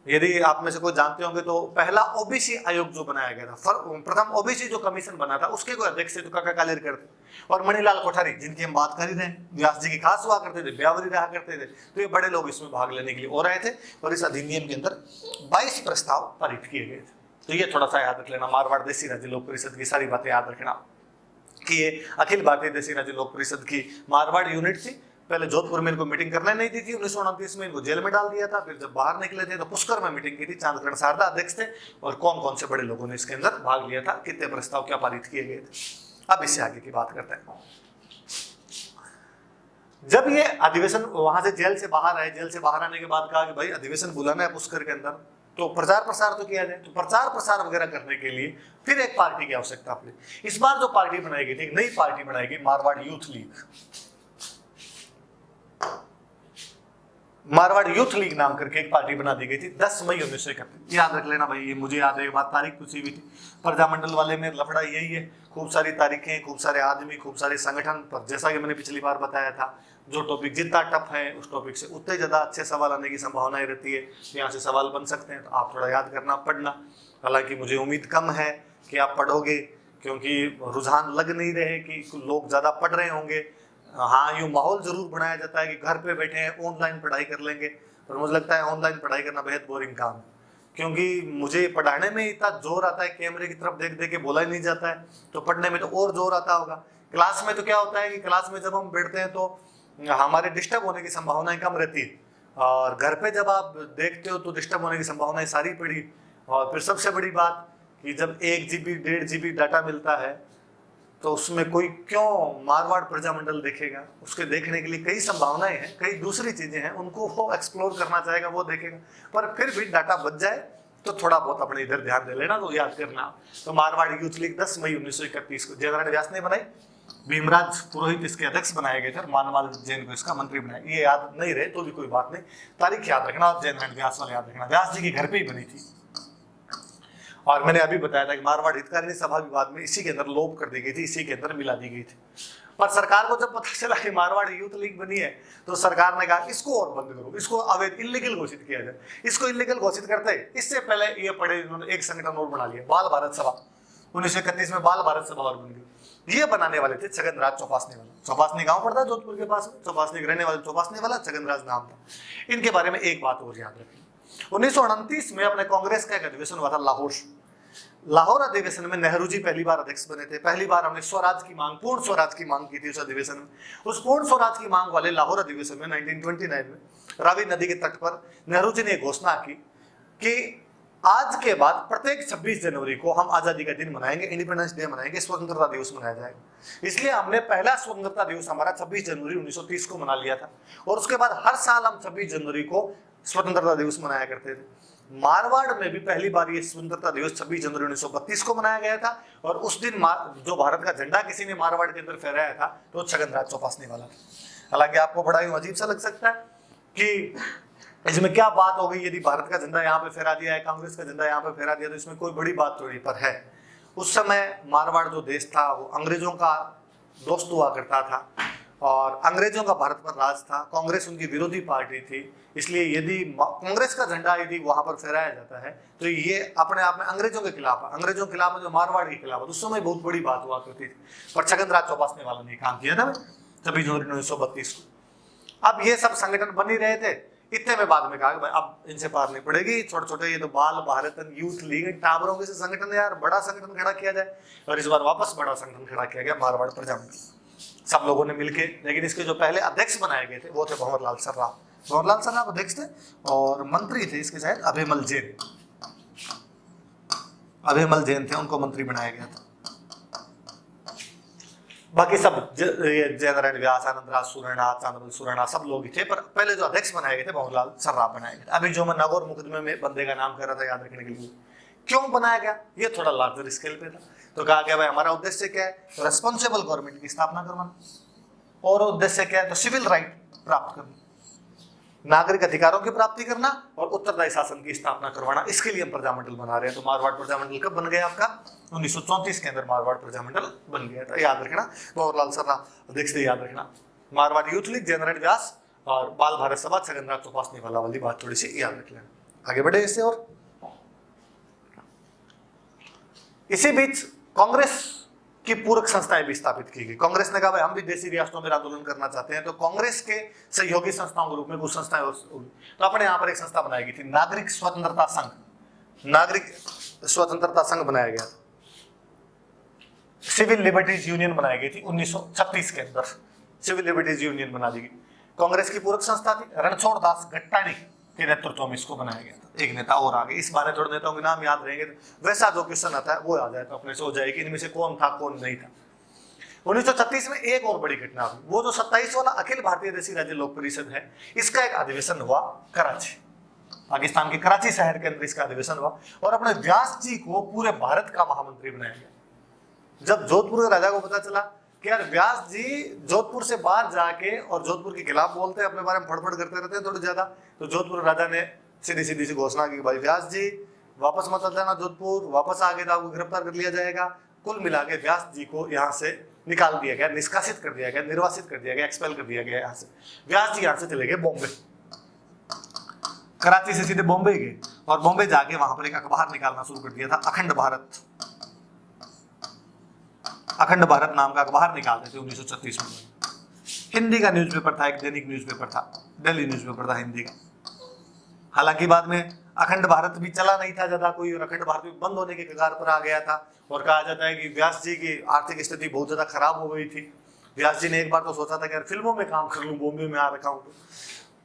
S1: यदि आप में से कोई जानते होंगे तो पहला ओबीसी आयोग जो बनाया गया था, प्रथम ओबीसी जो कमीशन बना था, उसके कोई अध्यक्ष थे तो काका कालेरकर थे। और मणिलाल कोठारी, जिनकी हम बात कर ही रहे हैं, व्यास जी की खास हुआ करते थे, ब्यावरी रहा करते थे, तो ये बड़े लोग इसमें भाग लेने के लिए हो रहे थे। और इस अधिनियम के अंदर 22 प्रस्ताव पारित किए गए थे। तो ये थोड़ा सा याद रख लेना, मारवाड़ देसी राज्य लोक परिषद की सारी बातें याद रखना कि ये अखिल भारतीय देसी राज्य लोक परिषद की मारवाड़ यूनिट थी। पहले जोधपुर में इनको मीटिंग करने नहीं दी थी, 1929 में इनको जेल में डाल दिया था। फिर जब बाहर निकले थे तो पुष्कर में मीटिंग की थी, चांदकरण शारदा अध्यक्ष थे। और कौन कौन से बड़े लोगों ने इसके अंदर भाग लिया था, कितने प्रस्ताव क्या पारित किए गए थे। अब इससे आगे की बात करते हैं। जब ये अधिवेशन वहां से जेल से बाहर आए, जेल से बाहर आने के बाद कहा कि भाई अधिवेशन बुलाना है पुष्कर के अंदर, तो प्रचार प्रसार तो किया जाए। तो प्रचार प्रसार वगैरह करने के लिए फिर एक पार्टी की आवश्यकता पड़ी। इस बार जो पार्टी बनाई गई थी, एक नई पार्टी बनाई गई, Marwar youth league. Marwar youth league नाम करके एक पार्टी बना दी गई थी 10 मई 1931। याद रख लेना भाई, ये मुझे याद है, बात तारीख पूछी हुई थी। प्रजामंडल वाले में लफड़ा यही है, खूब सारी तारीखें, खूब सारे आदमी, खूब सारे संगठन। पर जैसा कि मैंने पिछली बार बताया था, जो टॉपिक जितना टफ है उस टॉपिक से उतने ज्यादा अच्छे सवाल आने की संभावनाएं रहती है। यहाँ से सवाल बन सकते हैं, तो आप थोड़ा याद करना, पढ़ना। हालांकि मुझे उम्मीद कम है कि आप पढ़ोगे, क्योंकि रुझान लग नहीं रहे कि लोग ज्यादा पढ़ रहे होंगे। हाँ, यूँ माहौल जरूर बनाया जाता है कि घर पे बैठे हैं ऑनलाइन पढ़ाई कर लेंगे, पर मुझे लगता है ऑनलाइन पढ़ाई करना बेहद बोरिंग काम है। क्योंकि मुझे पढ़ाने में इतना जोर आता है, कैमरे की तरफ देख देख के बोला ही नहीं जाता है, तो पढ़ने में तो और जोर आता होगा। क्लास में तो क्या होता है कि क्लास में जब हम बैठते हैं तो हमारे डिस्टर्ब होने की संभावनाएं कम रहती है, और घर पे जब आप देखते हो तो डिस्टर्ब होने की संभावनाएं सारी पड़ी। और फिर सबसे बड़ी बात कि जब 1 GB 1.5 GB डाटा मिलता है, तो उसमें कोई क्यों मारवाड़ प्रजामंडल देखेगा। उसके देखने के लिए कई संभावनाएं हैं, कई दूसरी चीजें हैं, उनको वो एक्सप्लोर करना चाहेगा, वो देखेगा। पर फिर भी डाटा बच जाए तो थोड़ा बहुत अपने इधर ध्यान दे लेना, तो याद करना। तो मारवाड़ यूथ लीग 10 मई 1931 को जयनारायण व्यास ने बनाई। भीमराज पुरोहित इसके अध्यक्ष बनाए गए थे, और मानवाल जैन को इसका मंत्री बनाया। ये याद नहीं रहे तो भी कोई बात नहीं, तारीख याद रखना, और जयनारायण व्यास वाले याद रखना। व्यास जी के घर पे ही बनी थी। और मैंने अभी बताया था कि मारवाड़ हितकारिणी सभा विवाद में इसी के अंदर लोप कर दी गई थी, इसी के अंदर मिला दी गई थी। पर सरकार को जब पता चला कि मारवाड़ यूथ लीग बनी है, तो सरकार ने कहा इसको और बंद करो, इसको अवैध इलीगल घोषित किया जाए। इसको इलीगल घोषित करते इससे पहले ये पढ़े इन्होंने एक संगठन और बना लिया, बाल भारत सभा। 1931 में बाल भारत सभा और बन गई। ये बनाने वाले थे छगनराज चौपासने वाला। चौपासनी गांव पड़ता है जोधपुर के पास में, चौपासनी रहने वाले चौपासने वाला छगनराज नाम था। इनके बारे में एक बात और याद रखिए, 1929 में अपने कांग्रेस का एक अधिवेशन हुआ था लाहौर। लाहौर अधिवेशन में नेहरू जी पहली बार अध्यक्ष बने थे। पहली बार हमने स्वराज की मांग, पूर्ण स्वराज की मांग की थी उस अधिवेशन में। उस पूर्ण स्वराज की मांग वाले लाहौर अधिवेशन में 1929 में रावी नदी के तट पर नेहरू जी ने घोषणा की कि आज के बाद प्रत्येक 26 जनवरी को हम आजादी का दिन मनाएंगे, इंडिपेंडेंस डे मनाएंगे, स्वतंत्रता दिवस मनाया जाएगा। इसलिए हमने पहला स्वतंत्रता दिवस हमारा 26 जनवरी 1930 को मना लिया था, और उसके बाद हर साल हम 26 जनवरी को स्वतंत्रता दिवस मनाया करते थे। मारवाड़ में भी पहली बार ये स्वतंत्रता दिवस 26 जनवरी 1932 को मनाया गया था, और उस दिन जो भारत का झंडा किसी ने मारवाड़ के अंदर फहराया था तो छगनराज चौपासने वाला था। हालांकि आपको बड़ा ही अजीब सा लग सकता है कि इसमें क्या बात हो गई, यदि भारत का झंडा यहाँ पे फहरा दिया है, कांग्रेस का झंडा यहाँ पे फहरा दिया, तो इसमें कोई बड़ी बात थोड़ी। पर है, उस समय मारवाड़ जो देश था वो अंग्रेजों का दोस्त हुआ करता था, और अंग्रेजों का भारत पर राज था। कांग्रेस उनकी विरोधी पार्टी थी, इसलिए यदि कांग्रेस का झंडा यदि वहां पर फहराया जाता है तो ये अपने आप में अंग्रेजों के खिलाफ है। अंग्रेजों के खिलाफ जो मारवाड़ के खिलाफ है, उस समय बहुत बड़ी बात हुआ करती थी। पर छगनराज चौपासने वालों ने काम किया था 26 जनवरी 1932 को। अब ये सब संगठन बन ही रहे थे, इतने में बाद में कहा कि भाई अब इनसे पार नहीं पड़ेगी, छोटे छोटे ये तो बाल भारत यूथ लीग टाबरों के संगठन है यार, बड़ा संगठन खड़ा किया जाए। और इस बार वापस बड़ा संगठन खड़ा किया गया, मारवाड़ प्रजामंडल। सब लोगों ने मिलके, लेकिन इसके जो पहले अध्यक्ष बनाए गए थे वो थे भंवरलाल सर्राफ। भंवरलाल सर्राफ अध्यक्ष थे, और मंत्री थे इसके शायद अभयमल जैन। अभयमल जैन थे, उनको मंत्री बनाया गया था। बाकी सब जयनारायण व्यास, आनंदराज सुरैना, चांदबल सुरैना, सब लोग ही थे। पर पहले जो अध्यक्ष बनाए गए थे भंवरलाल सर्राफ बनाए गए थे। अभी जो मैं नागौर मुकदमे में बंदे का नाम कर रहा था, याद रखने के लिए क्यों बनाया गया, ये थोड़ा लार्जर स्केल पे था। तो कहा गया भाई हमारा उद्देश्य क्या है, तो रेस्पॉन्सिबल गवर्नमेंट की स्थापना करवाना, और उद्देश्य क्या है, तो सिविल राइट प्राप्त करना। नागरिक अधिकारों की प्राप्ति करना और उत्तरदायी शासन की स्थापना करवाना, इसके लिए हम प्रजामंडल बना रहे हैं। तो मारवाड़ प्रजामंडल कब बन गया आपका? 1934 के अंदर मारवाड़ प्रजामंडल बन गया था, याद रखना। भंवरलाल सर्रा अध्यक्ष थे, याद रखना। मारवाड़ यूथ लीग, जयनारायण व्यास और बाल भारत सभा छगनराज चौपासनी वाली बात थोड़ी सी याद रख लेना। आगे बढ़े इससे। और इसी बीच कांग्रेस की पूरक संस्थाएं भी स्थापित की गई। कांग्रेस ने कहा भाई हम भी देशी रियासतों में आंदोलन करना चाहते हैं, तो कांग्रेस के सहयोगी संस्थाओं के रूप में कुछ संस्थाएं होगी। तो अपने यहाँ पर एक संस्था बनाई गई थी, नागरिक स्वतंत्रता संघ। नागरिक स्वतंत्रता संघ बनाया गया था। सिविल लिबर्टीज यूनियन बनाई गई थी 1936 के अंदर, सिविल लिबर्टीज यूनियन बना दी गई। कांग्रेस की पूरक संस्था थी। रणछोड़ दास गट्टाणी के नेतृत्व में इसको बनाया गया था। एक नेता और आगे, इस बारे थोड़े नेताओं के नाम याद रहेंगे, वैसा जो क्वेश्चन आता है वो आ जाए तो अपने से हो जाएगी इनमें से कौन था कौन नहीं था। 1936 में एक और बड़ी घटना हुई, वो जो 27 वाला अखिल भारतीय देशी राज्य लोक परिषद है, इसका एक अधिवेशन हुआ कराची, पाकिस्तान के कराची शहर के अंदर इसका अधिवेशन हुआ और अपने व्यास जी को पूरे भारत का महामंत्री बनाया गया। जब जोधपुर के राजा को पता चला कि यार व्यास जी जोधपुर से बाहर जाके और जोधपुर के खिलाफ बोलते हैं, अपने बारे में फड़फड़ करते रहते हैं थोड़ी ज्यादा, तो जोधपुर राजा ने सीधी सी घोषणा की भाई व्यास जी वापस मत जाना जोधपुर, वापस आगे तो आपको गिरफ्तार कर लिया जाएगा। कुल मिला के व्यास जी को यहाँ से निकाल दिया गया, निष्कासित कर दिया गया, निर्वासित कर दिया गया, एक्सपेल कर दिया गया यहाँ से। व्यास जी यहाँ से चले गए बॉम्बे, कराची से सीधे बॉम्बे गए और बॉम्बे जाके वहां पर एक अखबार निकालना शुरू कर दिया था, अखंड भारत। अखंड भारत नाम का अखबार निकालते थे 1936 में। हिंदी का न्यूज़पेपर था, एक दैनिक न्यूज़पेपर था, दिल्ली न्यूज़पेपर था हिंदी का। हालांकि बाद में अखंड भारत भी चला नहीं था ज्यादा कोई, और अखंड भारत भी बंद होने के कगार पर आ गया था। और कहा जाता है कि व्यास जी की आर्थिक स्थिति बहुत ज्यादा खराब हो गई थी। व्यास जी ने एक बार तो सोचा था कि यार फिल्मों में काम कर लूं, बॉम्बे में आ रखा हूं,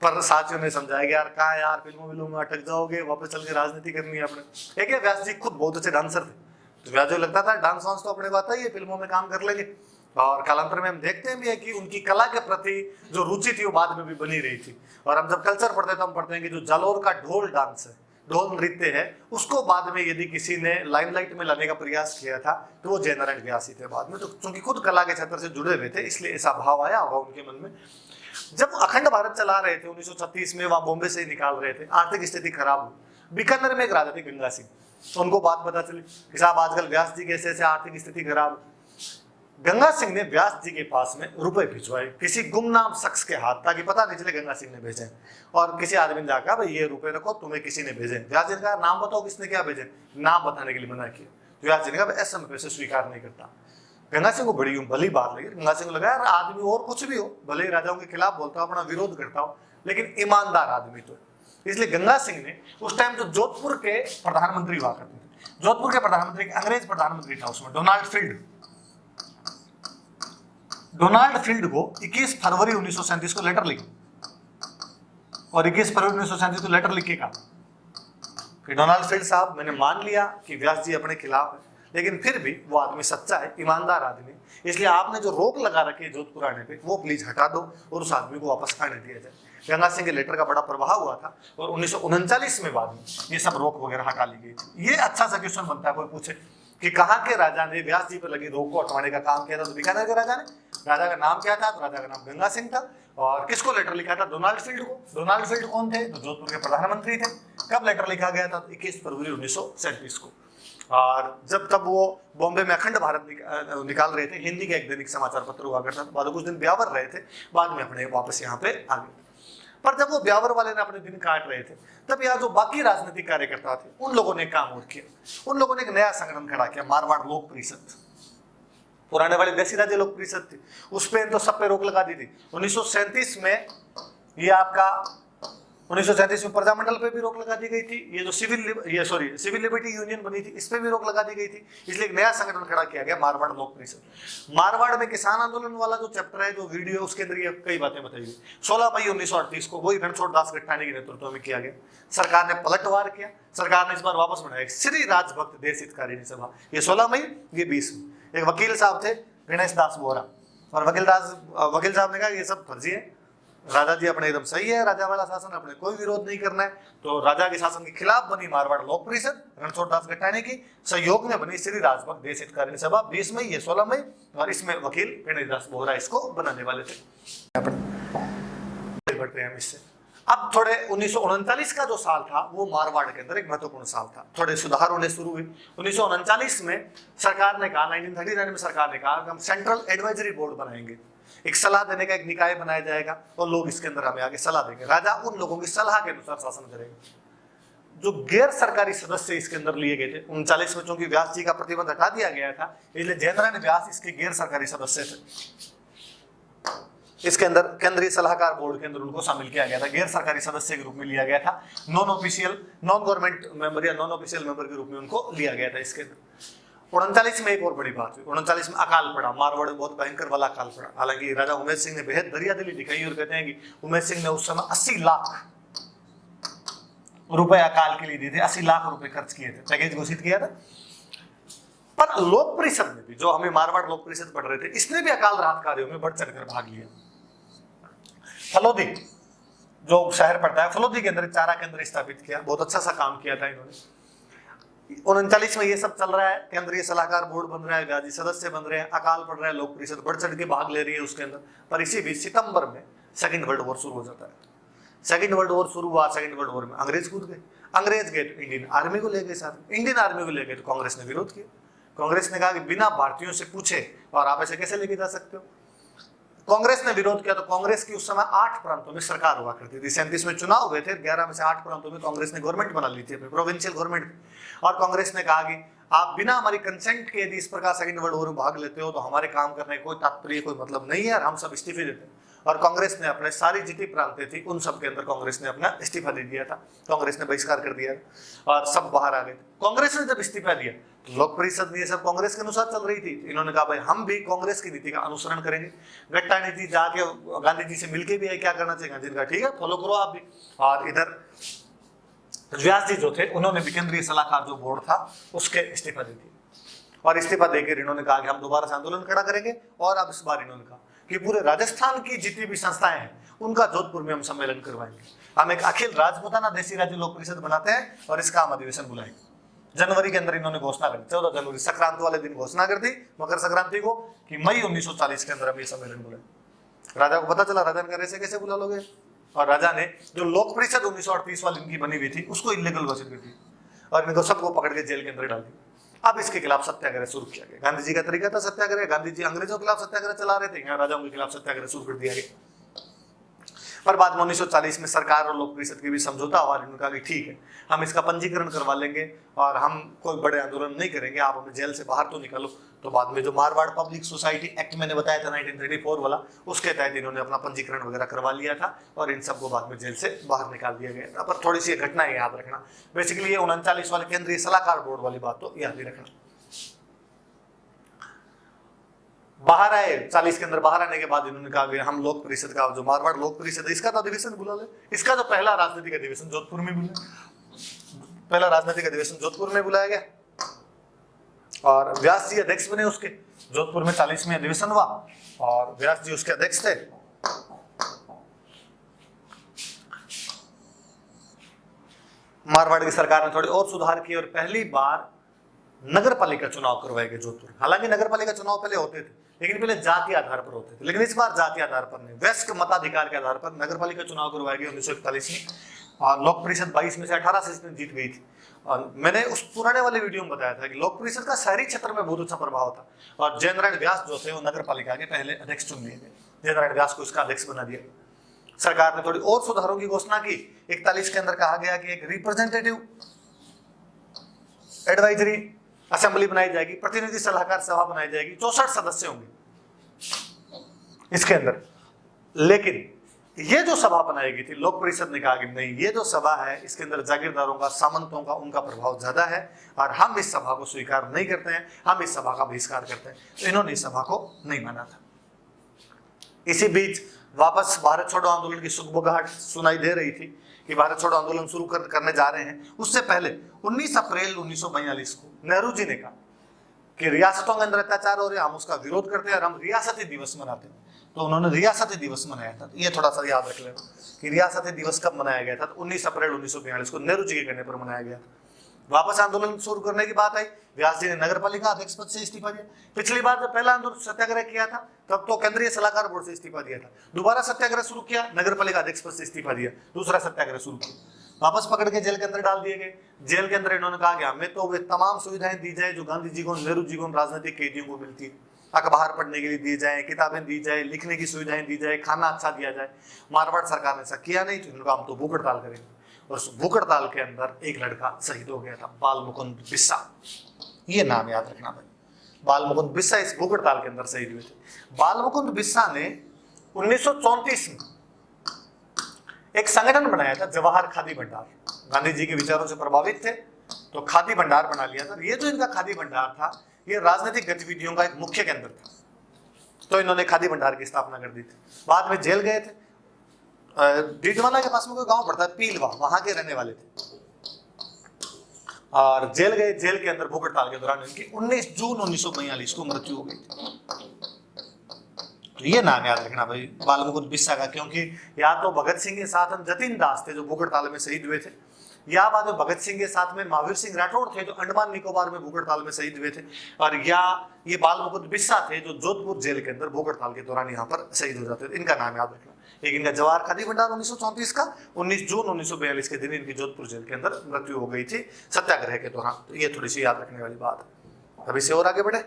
S1: पर साथियों ने समझाया कि यार कहा यार फिल्मों में अटक जाओगे, वापस चल के राजनीति करनी है अपने। एक व्यास जी खुद बहुत अच्छे डांसर थे, तो व्यास जी लगता था डांस वांस तो अपने बात ही है, फिल्मों में काम कर लेंगे। और कालांतर में हम देखते हैं भी है कि उनकी कला के प्रति जो रुचि थी वो बाद में भी बनी रही थी। और हम जब कल्चर पढ़ते हैं तो हम पढ़ते हैं कि जो जालौर का ढोल डांस है, ढोल नृत्य है, उसको बाद में यदि किसी ने लाइमलाइट में लाने का प्रयास किया था तो वो जयनारायण व्यास ही थे बाद में। तो क्योंकि खुद कला के क्षेत्र से जुड़े हुए थे इसलिए ऐसा भाव आया होगा उनके मन में। जब अखंड भारत चला रहे थे 1936 में, वहां बॉम्बे से निकाल रहे थे, आर्थिक स्थिति खराब हुई। बीकानेर में एक राजा थे गंगा सिंह, तो उनको बात पता चली कि साहब आजकल व्यास जी कैसे ऐसे आर्थिक स्थिति खराब। गंगा सिंह ने व्यास जी के पास में रुपए भिजवाए किसी गुमनाम शख्स के हाथ, ताकि पता नहीं चले गंगा सिंह ने भेजे। और किसी आदमी ने जाकर भाई ये रुपए रखो, तुम्हें किसी ने भेजे। व्यास जी ने कहा नाम बताओ किसने क्या भेजे, नाम बताने के लिए मना किया। तो व्यास जी ने कहा ऐसा मैं पैसे स्वीकार नहीं करता। गंगा सिंह को बड़ी भली बात लगी। गंगा सिंह को लगा यार आदमी और कुछ भी हो, भले ही राजाओं के खिलाफ बोलता हो, अपना विरोध करता हो, लेकिन ईमानदार आदमी तो। इसलिए गंगा सिंह ने उस टाइम जो जोधपुर के प्रधानमंत्री हुआ करते थे, जोधपुर के प्रधानमंत्री अंग्रेज प्रधानमंत्री था उसमें डोनाल्ड फील्ड। डोनाल्ड फील्ड को 21 फरवरी 1937 को लेटर लिखा, और 21 फरवरी 1937 को लेटर लिख के कहा कि डोनाल्ड फील्ड साहब मैंने मान लिया कि व्यास जी अपने खिलाफ है, लेकिन फिर भी वो आदमी सच्चा है, ईमानदार आदमी, इसलिए आपने जो रोक लगा रखी है जोधपुर आने पे वो प्लीज हटा दो और उस आदमी को वापस आने दिया जाए। गंगा सिंह के लेटर का बड़ा प्रभाव हुआ था और 1939 में बाद में ये सब रोक वगैरह हटा ली गई थी। ये अच्छा सा क्वेश्चन बनता है, कोई पूछे कि कहाँ के राजा ने व्यास जी पर लगी रोक को हटवाने का काम किया था, तो बीकानेर के राजा ने। राजा का नाम क्या था? तो राजा का नाम गंगा सिंह था। और किसको लेटर लिखा था? डोनाल्ड फील्ड को। डोनाल्ड फील्ड कौन थे? तो जोधपुर के प्रधानमंत्री थे। कब लेटर लिखा गया था? 21 फरवरी 1937 को। और जब तब वो बॉम्बे में अखंड भारत निकाल रहे थे, हिंदी का एक दैनिक समाचार पत्र हुआ करता था, बाद कुछ दिन ब्यावर रहे थे, बाद में अपने वापस यहाँ पे आ गए। पर जब वो ब्यावर वाले ने अपने दिन काट रहे थे, तब यहाँ जो बाकी राजनीतिक कार्यकर्ता थे उन लोगों ने काम और किया। उन लोगों ने एक नया संगठन खड़ा किया, मारवाड़ लोक परिषद। पुराने वाले देशी राज्य लोक परिषद थी, उस पर तो सब पे रोक लगा दी थी। 1937 में ये आपका 1937 में प्रजामंडल पे भी रोक लगा दी गई थी। ये जो सिविल लिबर्टी यूनियन बनी थी इस पे भी रोक लगा दी गई थी। इसलिए एक नया संगठन खड़ा किया गया, मारवाड़ लोक परिषद। मारवाड़ में किसान आंदोलन वाला जो चैप्टर है, जो वीडियो है, उसके अंदर ये कई बातें बताई गई। 16 मई 1938 को वही रणछोड़ दास गट्टाणी के नेतृत्व में किया गया। सरकार ने पलटवार किया, सरकार ने इस बार वापस बनाया श्री राजभक्त देश हितकारिणी सभा। ये 16 मई, ये 20 मई। एक वकील साहब थे गणेश दास बोरा, और वकील साहब ने कहा ये सब फर्जी है, राजा जी अपने एकदम सही है, राजा वाला शासन, अपने कोई विरोध नहीं करना है। तो राजा के शासन के खिलाफ बनी मारवाड़ लोक परिषद, रणछोड़ दास गट्टाणी की सहयोग में बनी श्री राजभक्त देश हितकारिणी सभा। 20 मई, ये 16 मई, और इसमें वकील गणेश दास बोहरा इसको बनाने वाले थे। बढ़ते हैं हम इससे। अब थोड़े 1939 का जो साल था वो मारवाड़ के अंदर एक महत्वपूर्ण साल था, थोड़े सुधार होने शुरू हुए। 1939 में सरकार ने कहा, 1939 में सरकार ने कहा कि हम सेंट्रल एडवाइजरी बोर्ड बनाएंगे, एक सलाह देने का एक निकाय बनाया जाएगा और लोग इसके अंदर हमें आगे सलाह देंगे, राजा उन लोगों की सलाह के अनुसार शासन करेंगे। जो गैर सरकारी सदस्य इसके अंदर लिए गए थे 39 में, चूंकि व्यास जी का प्रतिबंध हटा दिया गया था, इसलिए जयनारायण व्यास इसके गैर सरकारी सदस्य थे। इसके अंदर केंद्रीय सलाहकार बोर्ड के अंदर उनको शामिल किया गया था, गैर सरकारी सदस्य के रूप में लिया गया था, non official non government member या नॉन ऑफिशियल मेंबर के रूप में उनको लिया गया था इसके अंदर। 39 में एक और बड़ी बात हुई, 39 में अकाल पड़ा, मारवाड़ में बहुत भयंकर वाला अकाल पड़ा। हालांकि राजा उमेद सिंह ने बेहद दरियादिली दिखाई और कहते हैं कि उमेद सिंह ने उस समय 80 लाख रुपए अकाल के लिए दिए थे, 80 लाख रुपए खर्च किए थे, पैकेज घोषित किया था। पर लोक परिषद में भी, जो हमें मारवाड़ लोक परिषद पढ़ रहे थे, इसने भी अकाल राहत कार्यों में बढ़ चढ़कर भाग लिया। फलोदी जो शहर पड़ता है, फलोदी के अंदर चारा केंद्र स्थापित किया, बहुत अच्छा सा काम किया था इन्होंने। 39 में ये सब चल रहा है, केंद्रीय सलाहकार बोर्ड बन रहा है, गाजी सदस्य बन रहे हैं, अकाल पड़ रहा है, लोक परिषद बढ़ चढ़ के भाग ले रही है उसके अंदर। पर इसी बीच सितंबर में सेकंड वर्ल्ड वॉर शुरू हो जाता है। सेकंड वर्ल्ड वॉर शुरू हुआ, सेकंड वर्ल्ड वॉर में अंग्रेज कूद गए, अंग्रेज गए तो इंडियन आर्मी को ले गए साथ, इंडियन आर्मी को ले गए तो कांग्रेस ने विरोध किया। कांग्रेस ने कहा कि बिना भारतीयों से पूछे और आप ऐसे कैसे लेके जा सकते हो। कांग्रेस ने विरोध किया तो कांग्रेस की उस समय 8 प्रांतों में सरकार हुआ करती थी। 37 में चुनाव हुए थे, 11 में से 8 प्रांतों में कांग्रेस ने गवर्नमेंट बना ली थी, अपनी प्रोविंशियल गवर्नमेंट। और कांग्रेस ने कहा कि आप बिना हमारी कंसेंट के यदि इस प्रकार सेकंड वर्ल्ड वॉर में भाग लेते हो तो हमारे काम करने का कोई तात्पर्य, कोई मतलब नहीं है, और हम सब इस्तीफे देते हैं। और कांग्रेस ने अपने सारी जितनी प्रांतें थी उन सब के अंदर कांग्रेस ने अपना इस्तीफा दे दिया था, कांग्रेस ने बहिष्कार कर दिया और सब बाहर आ गए। कांग्रेस ने जब इस्तीफा दिया तो लोक परिषद ये सब कांग्रेस के अनुसार चल रही थी, इन्होंने कहा भाई हम भी कांग्रेस की नीति का अनुसरण करेंगे। गट्टा नीति जाके गांधी जी से मिलके भी है, क्या करना चाहिए, गांधी जी का ठीक है फॉलो करो आप भी। और इधर व्यास जी जो थे उन्होंने भी केंद्रीय सलाहकार जो बोर्ड था उसके इस्तीफा दे दिया। और इस्तीफा देकर इन्होंने कहा कि हम दोबारा से आंदोलन खड़ा करेंगे। और अब इस बार इन्होंने कहा कि पूरे राजस्थान की जितनी भी संस्थाएं हैं उनका जोधपुर में हम सम्मेलन करवाएंगे, हम एक अखिल राजपूताना देसी राज्य लोक परिषद बनाते हैं और इसका हम अधिवेशन बुलाएंगे। जनवरी के अंदर इन्होंने घोषणा कर दी, 14 जनवरी संक्रांत वाले दिन घोषणा कर दी, मकर संक्रांति को, कि मई 1940 के अंदर हम ये सम्मेलन बुलाए। राजा को पता चला, राजा ने कहा ऐसे कैसे बुला लोगे, और राजा ने जो लोक परिषद 1938 वाली इनकी बनी हुई थी उसको इलीगल घोषित कर दी और इनको सबको पकड़ के जेल के अंदर डाल दिया। अब इसके खिलाफ सत्याग्रह शुरू किया गया। गांधी जी का तरीका था सत्याग्रह, गांधी जी अंग्रेजों के खिलाफ सत्याग्रह चला रहे थे, यहाँ राजाओं के खिलाफ सत्याग्रह शुरू कर दिया गया। पर बाद में 1940 में सरकार और लोक परिषद के भी समझौता हुआ, इन्होंने कहा कि ठीक है हम इसका पंजीकरण करवा लेंगे और हम कोई बड़े आंदोलन नहीं करेंगे, आप हमें जेल से बाहर तो निकालो। तो बाद में जो मारवाड़ पब्लिक सोसाइटी एक्ट मैंने बताया था 1934 वाला, उसके तहत इन्होंने अपना पंजीकरण वगैरह करवा लिया था और इन सबको बाद में जेल से बाहर निकाल दिया गया था। पर थोड़ी सी घटनाएं याद रखना, बेसिकली ये 39 वाले केंद्रीय सलाहकार बोर्ड वाली बात तो याद ही रखना। बाहर आए 40 के अंदर, बाहर आने के बाद इन्होंने कहा कि हम लोक परिषद का जो मारवाड़ लोक परिषद है इसका तो अधिवेशन बुला ले। इसका जो पहला राजनीतिक अधिवेशन जोधपुर में बुलाया, पहला राजनीतिक अधिवेशन जोधपुर में बुलाया गया और व्यास जी अध्यक्ष बने उसके। जोधपुर में 40वें अधिवेशन हुआ और व्यास जी उसके अध्यक्ष थे। मारवाड़ की सरकार ने थोड़ी और सुधार किए और पहली बार नगर पालिका चुनाव करवाए गए जोधपुर। हालांकि नगर पालिका चुनाव पहले होते थे लेकिन पहले जाति आधार पर होते थे, लेकिन इस बार जाति आधार पर नहीं, वयस्क मताधिकार के आधार पर नगर पालिका चुनाव करवाए गए 1941 में। और लोक परिषद 22 में से 18 से जीत गई थी। और मैंने उस पुराने वाले वीडियो में बताया था कि लोक परिषद का शहरी क्षेत्र में बहुत अच्छा प्रभाव था और जयनारायण व्यास जो थे वो नगर पालिका के पहले अध्यक्ष चुन लिए गए। जयनारायण व्यास को इसका अध्यक्ष बना दिया। सरकार ने थोड़ी और सुधारों की घोषणा की। 41 के अंदर कहा गया कि एक रिप्रेजेंटेटिव एडवाइजरी असेंबली बनाई जाएगी, प्रतिनिधि सलाहकार सभा बनाई जाएगी, 64 सदस्य होंगे इसके अंदर। लेकिन ये जो सभा बनाई गई थी लोक परिषद ने कहा कि नहीं, ये जो सभा है इसके अंदर जागीरदारों का, सामंतों का, उनका प्रभाव ज्यादा है और हम इस सभा को स्वीकार नहीं करते हैं, हम इस सभा का बहिष्कार करते हैं। तो इन्होंने इस सभा को नहीं माना था। इसी बीच वापस भारत छोड़ो आंदोलन की सुगबुगाहट सुनाई दे रही थी कि भारत छोड़ो आंदोलन शुरू करने जा रहे हैं। उससे पहले 19 अप्रैल 1942 को नेहरू जी ने कहा कि रियासतों के अंदर अत्याचार हो रहे हैं, हम उसका विरोध करते हैं और हम रियासती दिवस मनाते हैं। तो उन्होंने रियासती दिवस मनाया था। तो ये थोड़ा सा याद रख लेना कि रियासती दिवस कब मनाया गया था। तो 19 अप्रैल 1942 को नेहरू जी के कहने पर मनाया गया था। वापस आंदोलन शुरू करने की बात आई, व्यास जी ने नगर पालिका अध्यक्ष पद से इस्तीफा दिया। पिछली बार जब पहला आंदोलन सत्याग्रह किया था तब तो केंद्रीय सलाहकार बोर्ड से इस्तीफा दिया था, दोबारा सत्याग्रह शुरू किया, नगर पालिका अध्यक्ष पद से इस्तीफा दिया, दूसरा सत्याग्रह शुरू किया, वापस पकड़ के जेल के अंदर डाल दिए गए। जेल के अंदर इन्होंने कहा कि हमें तो वे तमाम सुविधाएं दी जाए जो गांधी जी को, नेहरू जी को, राजनीतिक कैदियों को मिलती है, अखबार पढ़ने के लिए दिए जाए, किताबें दी जाए, लिखने की सुविधाएं दी जाए, खाना अच्छा दिया जाए। मारवाड़ सरकार ने ऐसा किया नहीं, तो इन्होंने कहा हम तो भूख हड़ताल करेंगे। और उस भूख हड़ताल के अंदर एक लड़का शहीद हो गया था, बाल मुकुंद बिस्सा, ये नाम याद रखना भाई, बाल मुकुंद बिस्सा इस भूख हड़ताल के अंदर शहीद हुए थे। बाल मुकुंद बिस्सा ने 1934 में एक संगठन बनाया था, जवाहर खादी भंडार। गांधी जी के विचारों से प्रभावित थे तो खादी भंडार बना लिया था। ये जो इनका खादी भंडार था ये राजनीतिक गतिविधियों का एक मुख्य केंद्र था, तो इन्होंने खादी भंडार की स्थापना कर दी थी। बाद में जेल गए थे, डीडवाना के पास में कोई गांव पड़ता है पीलवा, वहां के रहने वाले थे, और जेल गए। जेल के अंदर भूख हड़ताल के दौरान इनकी 19 जून 1942 को मृत्यु हो गई थी। तो ये नाम याद रखना भाई बाल मुकुंद बिस्सा का, क्योंकि या तो भगत सिंह के साथ हम जतिन दास थे जो भूख हड़ताल में शहीद हुए थे, या बाद में भगत सिंह के साथ में महावीर सिंह राठौड़ थे जो अंडमान निकोबार में भूख हड़ताल में शहीद हुए थे, और या ये बाल मुकुंद बिस्सा थे जो जोधपुर जेल के अंदर भूख हड़ताल के दौरान यहाँ पर शहीद हो जाते थे। इनका नाम याद रखना। एक इनका जवाहर खादी भंडार 1934 का, 19 जून 1942 के दिन इनकी जोधपुर जेल के अंदर मृत्यु हो गई थी सत्याग्रह के दौरान। तो ये थोड़ी सी याद रखने वाली बात है। अभी से और आगे बढ़े,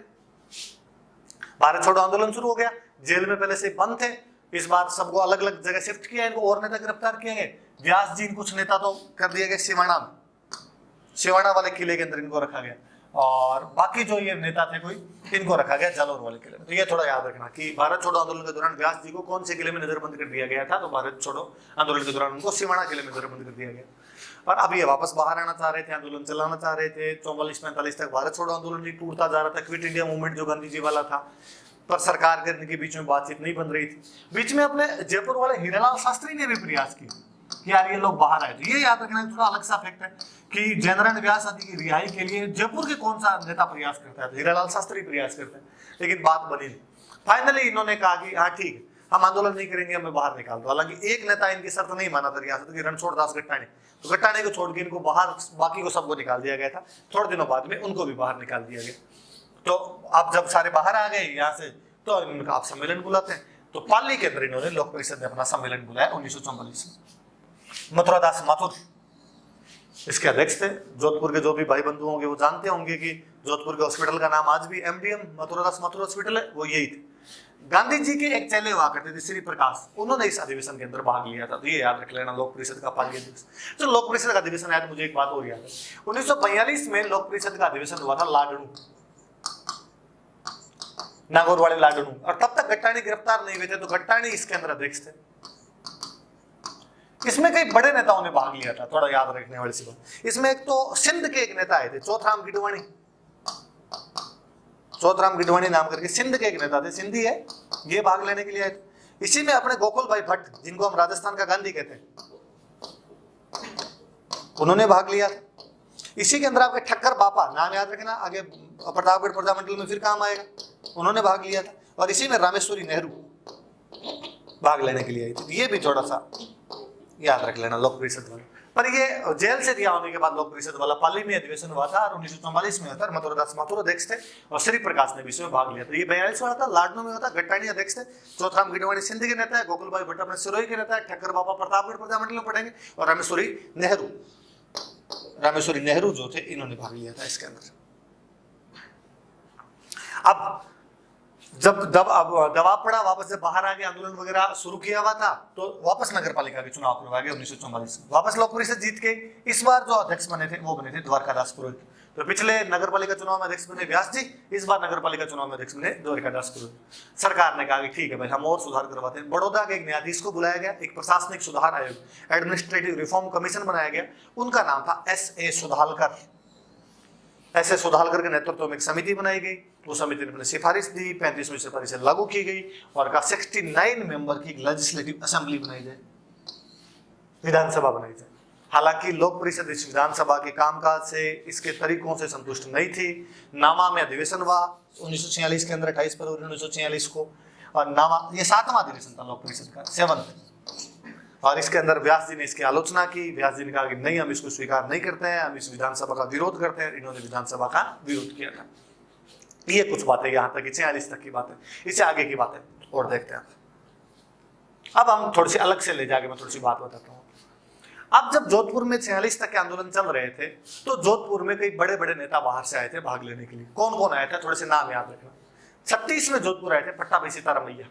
S1: भारत छोड़ो आंदोलन शुरू हो गया। जेल में पहले से बंद थे, इस बार सबको अलग अलग जगह शिफ्ट किया, इनको और नेता गिरफ्तार किए गए। व्यास जी कुछ नेता तो कर दिए गए सिवाना में, सिवाना वाले किले के अंदर इनको रखा गया, और बाकी जो ये नेता थे कोई इनको रखा गया जालौर वाले किले में। तो ये थोड़ा याद रखना कि भारत छोड़ो आंदोलन के दौरान व्यास जी को कौन से किले में नजरबंद कर दिया गया था, तो भारत छोड़ो आंदोलन के दौरान उनको सिवाना किले में नजरबंद कर दिया गया। और अब ये वापस बाहर आना चाह रहे थे, आंदोलन चलाना चाह रहे थे। 44-45 तक भारत छोड़ो आंदोलन भी टूटता जा रहा था, क्विट इंडिया मूवमेंट जो गांधी जी वाला था, पर सरकार के इनके बीच में बातचीत नहीं बन रही थी। बीच में अपने जयपुर वाले हीरालाल शास्त्री ने भी प्रयास किया कि यार ये लोग बाहर आए। तो ये याद रखना थोड़ा अलग सा फैक्ट है कि जयनारायण व्यास आदि की रिहाई के लिए जयपुर के कौन सा नेता प्रयास करता है, तो हीरालाल शास्त्री प्रयास करते हैं, लेकिन बात बनी नहीं। फाइनली इन्होंने कहा कि हाँ ठीक है, हम आंदोलन नहीं करेंगे, हमें बाहर निकाल दो। हालांकि एक नेता इनकी शर्त नहीं माना था रियासत की, रणछोड़ दास गट्टाणे, तो गट्टाणे को छोड़ के इनको बाहर, बाकी को सबको निकाल दिया गया था। थोड़े दिनों बाद में उनको भी बाहर निकाल दिया गया। तो अब जब सारे बाहर आ गए यहाँ से, तो इन्होंने कहा आप सम्मेलन बुलाते हैं। तो पाली के अंदर इन्होंने लोक परिषद ने अपना सम्मेलन बुलाया 1944 में। मथुरा दास माथुर इसके अध्यक्ष थे। जोधपुर के जो भी भाई बंधु होंगे वो जानते होंगे कि जोधपुर के हॉस्पिटल का नाम आज भी एमडीएम मथुरा दास माथुर हॉस्पिटल है, वो यही थे। गांधी जी के एक चेले हुआ करते थे श्री प्रकाश, उन्होंने इस अधिवेशन के अंदर भाग लिया था। तो ये याद रख लेना, लोक परिषद का पाली अधिवेशन। तो लोक परिषद का अधिवेशन आया तो मुझे एक बात और याद है, 1942 में लोक परिषद का अधिवेशन हुआ था लाडनू, नागौर वाले लाडनू, और तब तक गट्टाणी गिरफ्तार नहीं हुए थे, तो गट्टाणी इसके अंदर अध्यक्ष थे। इसमें कई बड़े नेताओं ने भाग लिया था, थोड़ा याद रखने वाली सी बात। इसमें एक तो सिंध के एक नेता आए थे, चौथराम गिडवाणी, चौथराम गिडवाणी नाम करके सिंध के एक नेता थे, सिंधी है, ये भाग लेने के लिए आए थे। इसी में अपने गोकुल भाई भट्ट, जिनको हम राजस्थान का गांधी कहते हैं, उन्होंने भाग लिया था। इसी के अंदर आपके ठक्कर बापा, नाम याद रखना, आगे प्रतापगढ़ प्रजामंडल में फिर काम आएगा, उन्होंने भाग लिया था। और इसी में रामेश्वरी नेहरू भाग लेने के लिए आई थी। ये भी थोड़ा सा याद रख लेना लोक परिषद वाला। पर ये जेल से दिया होने के बाद लोक परिषद वाला पाली में अधिवेशन हुआ था, और 1944 में होता है। मथुरा दास माथुर अध्यक्ष थे और श्री प्रकाश ने भी इसमें भाग लिया था। ये 42 में होता, लाडनू में होता, गट्टाणी अध्यक्ष थे, चौथराम गिडवाणी सिंध के नेता है, गोकुल भाई भट्ट अपने सिरोही के नेता है, ठक्कर बाबा प्रतापगढ़ प्रजामंडल में पढ़ेंगे, और रामेश्वरी नेहरू जो थे इन्होंने भाग लिया था इसके अंदर। अब जब दबाव पड़ा, वापस जब बाहर आ गए, आंदोलन वगैरह शुरू किया हुआ था, तो वापस नगर पालिका के चुनाव करवाए गए 1944 में। वापस लोक परिषद जीत के इस बार जो अध्यक्ष बने थे वो बने थे द्वारकादास पुरोहित। तो पिछले नगर पालिका चुनाव में अध्यक्ष बने व्यास जी, इस बार नगर पालिका चुनाव में अध्यक्ष बने द्वारकादास पुरोहित। सरकार ने कहा कि ठीक है भाई, हम और सुधार करवाते हैं। बड़ौदा के एक न्यायाधीश को बुलाया गया, एक प्रशासनिक सुधार आयोग, एडमिनिस्ट्रेटिव रिफॉर्म कमीशन बनाया गया, उनका नाम था S.A. सुधालकर। ऐसे सुधालकर के नेतृत्व में एक समिति बनाई गई, वो समिति ने अपनी सिफारिश दी, 35वीं सिफारिश लागू की गई, और कहा 69 मेंबर की लेजिस्लेटिव असेंबली बनाई जाए, विधानसभा बनाई जाए। हालांकि लोक परिषद इस विधानसभा के कामकाज से, इसके तरीकों से संतुष्ट नहीं थी। नामा में अधिवेशन हुआ 1946 के अंदर 28 फरवरी 1946 को, और नामा ये 7वां अधिवेशन था लोक परिषद का, 7th, और इसके अंदर व्यास जी ने इसकी आलोचना की। व्यास जी ने कहा कि नहीं, हम इसको स्वीकार नहीं करते हैं, हम इस विधानसभा का विरोध करते हैं। इन्होंने विधानसभा का विरोध किया था। ये कुछ बातें यहाँ तक 46 तक की बातें। इससे आगे की बातें और देखते हैं। अब हम थोड़ी सी अलग से ले जाके मैं थोड़ी सी बात बताता हूँ। अब जब जोधपुर में 46 तक के आंदोलन चल रहे थे तो जोधपुर में कई बड़े बड़े नेता बाहर से आए थे भाग लेने के लिए। कौन कौन आए थे, थोड़े से नाम याद रखना। 36 में जोधपुर आए थे पट्टाभी सीतारामैया।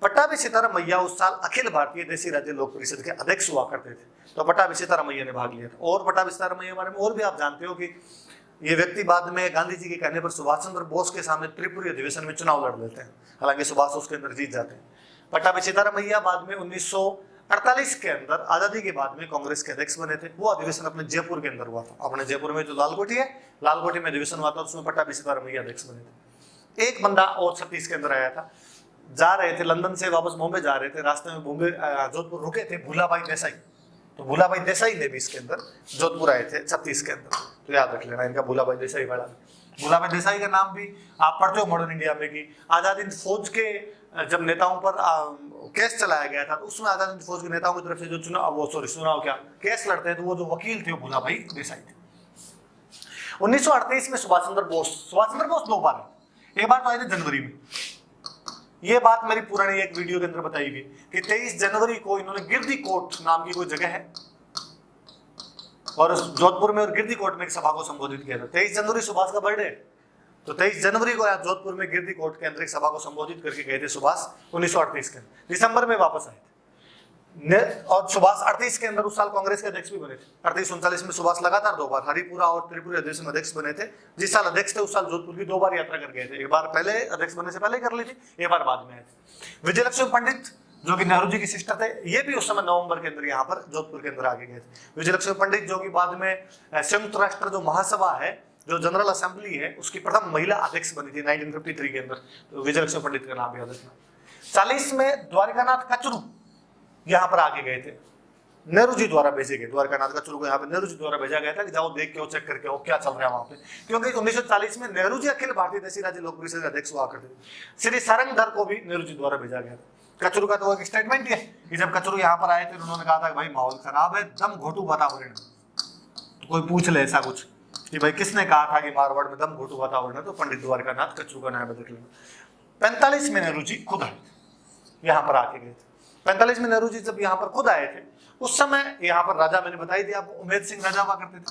S1: पट्टाभी सीतारामैया उस साल अखिल भारतीय देशी राज्य लोक परिषद के अध्यक्ष हुआ करते थे, तो पट्टाभी सीतारामैया ने भाग लिया था। और पट्टाभी सीतारामैया के बारे में और भी आप जानते हो कि ये व्यक्ति बाद में गांधी जी के कहने पर सुभाष चंद्र बोस के सामने त्रिपुरी अधिवेशन में चुनाव लड़ लेते हैं, हालांकि सुभाष उसके अंदर जीत जाते हैं। पट्टाभी सीतारामैया बाद में 1948 के अंदर आजादी के बाद में कांग्रेस के अध्यक्ष बने थे। वो अधिवेशन अपने जयपुर के अंदर हुआ था। अपने जयपुर में जो लालकोठी है, लालकोठी में अधिवेशन हुआ था, उसमें पट्टाभी सीतारामैया अध्यक्ष बने थे। एक बंदा और 36 के अंदर आया था, जा रहे थे लंदन से वापस बॉम्बे जा रहे थे, रास्ते में बॉम्बे जोधपुर रुके थे, भूलाभाई देसाई। तो भूलाभाई देसाई ने भी इसके अंदर जोधपुर आए थे 36 के अंदर, तो याद रख लेना इनका भूलाभाई देसाई वाला। भूलाभाई देसाई का नाम भी आप पढ़ते हो मॉडर्न इंडिया में कि आजाद हिंद फौज के जब नेताओं पर केस चलाया गया था तो उसमें आजाद हिंद फौज के नेताओं की तरफ से जो चुनाव क्या केस लड़ते हैं तो वो जो वकील थे वो भूलाभाई देसाई थे। 1938 में सुभाष चंद्र बोस 2 बार है। एक बार तो आए थे जनवरी में। ये बात मेरी पुरानी एक वीडियो के अंदर बताई गई कि 23 जनवरी को इन्होंने गिरदी कोट नाम की कोई जगह है और जोधपुर में और गिरदी कोट में एक सभा को संबोधित किया था। 23 जनवरी सुभाष का बर्थडे, तो 23 जनवरी को यहाँ जोधपुर में गिरदी कोट के अंदर एक सभा को संबोधित करके गए थे सुभाष 1938 के अंदर। दिसंबर में वापस आए थे और सुभाष 38 के अंदर उस साल कांग्रेस के अध्यक्ष भी बने थे। 38-39 में सुभाष लगातार 2 बार हरिपुरा और त्रिपुरा अधिवेशन अध्यक्ष बने थे। जिस साल अध्यक्ष थे उस साल जोधपुर की 2 बार यात्रा कर गए थे। एक बार पहले अध्यक्ष बनने से पहले कर ली थी, एक बार बाद में आए थे। विजयलक्ष्मी पंडित जो कि नेहरू जी की सिस्टर थे, ये भी उस समय नवंबर के अंदर यहाँ पर जोधपुर के अंदर आगे गए थे। विजयलक्ष्मी पंडित जो कि बाद में संयुक्त राष्ट्र जो महासभा है, जो जनरल असेंबली है, उसकी प्रथम महिला अध्यक्ष बनी थी 1953 के अंदर। तो विजयलक्ष्मी पंडित का नाम याद रखना। 40 में द्वारिकानाथ कचरू यहाँ पर आगे गए थे, नेहरू जी द्वारा भेजे गए। द्वारकानाथ कचरू को यहाँ पे नेहरू जी द्वारा भेजा गया था कि जाओ देख के आओ, चेक करके आओ क्या चल रहा है वहां पे, क्योंकि 1940 में नेहरू जी अखिल भारतीय देशी राज्य लोक परिषद के अध्यक्ष हुआ करते थे। श्री सरंगधर को भी नेहरू जी द्वारा भेजा गया था। कचरू का तो एक स्टेटमेंट है कि जब कचरू यहाँ पर आए थे उन्होंने कहा था कि भाई माहौल खराब है, दम घोटू वातावरण। तो कोई पूछ ले ऐसा कुछ कि भाई किसने कहा था कि मारवाड़ में दम घोटू वातावरण है, तो पंडित द्वारकानाथ कचरू का नाम बदल लेना। 45 में नेहरू जी खुद आए थे, यहाँ पर आके गए थे। 45 में नेहरू जी जब यहाँ पर खुद आए थे उस समय यहाँ पर राजा, मैंने बताई थी आपको, उमेद सिंह राजा हुआ करते थे।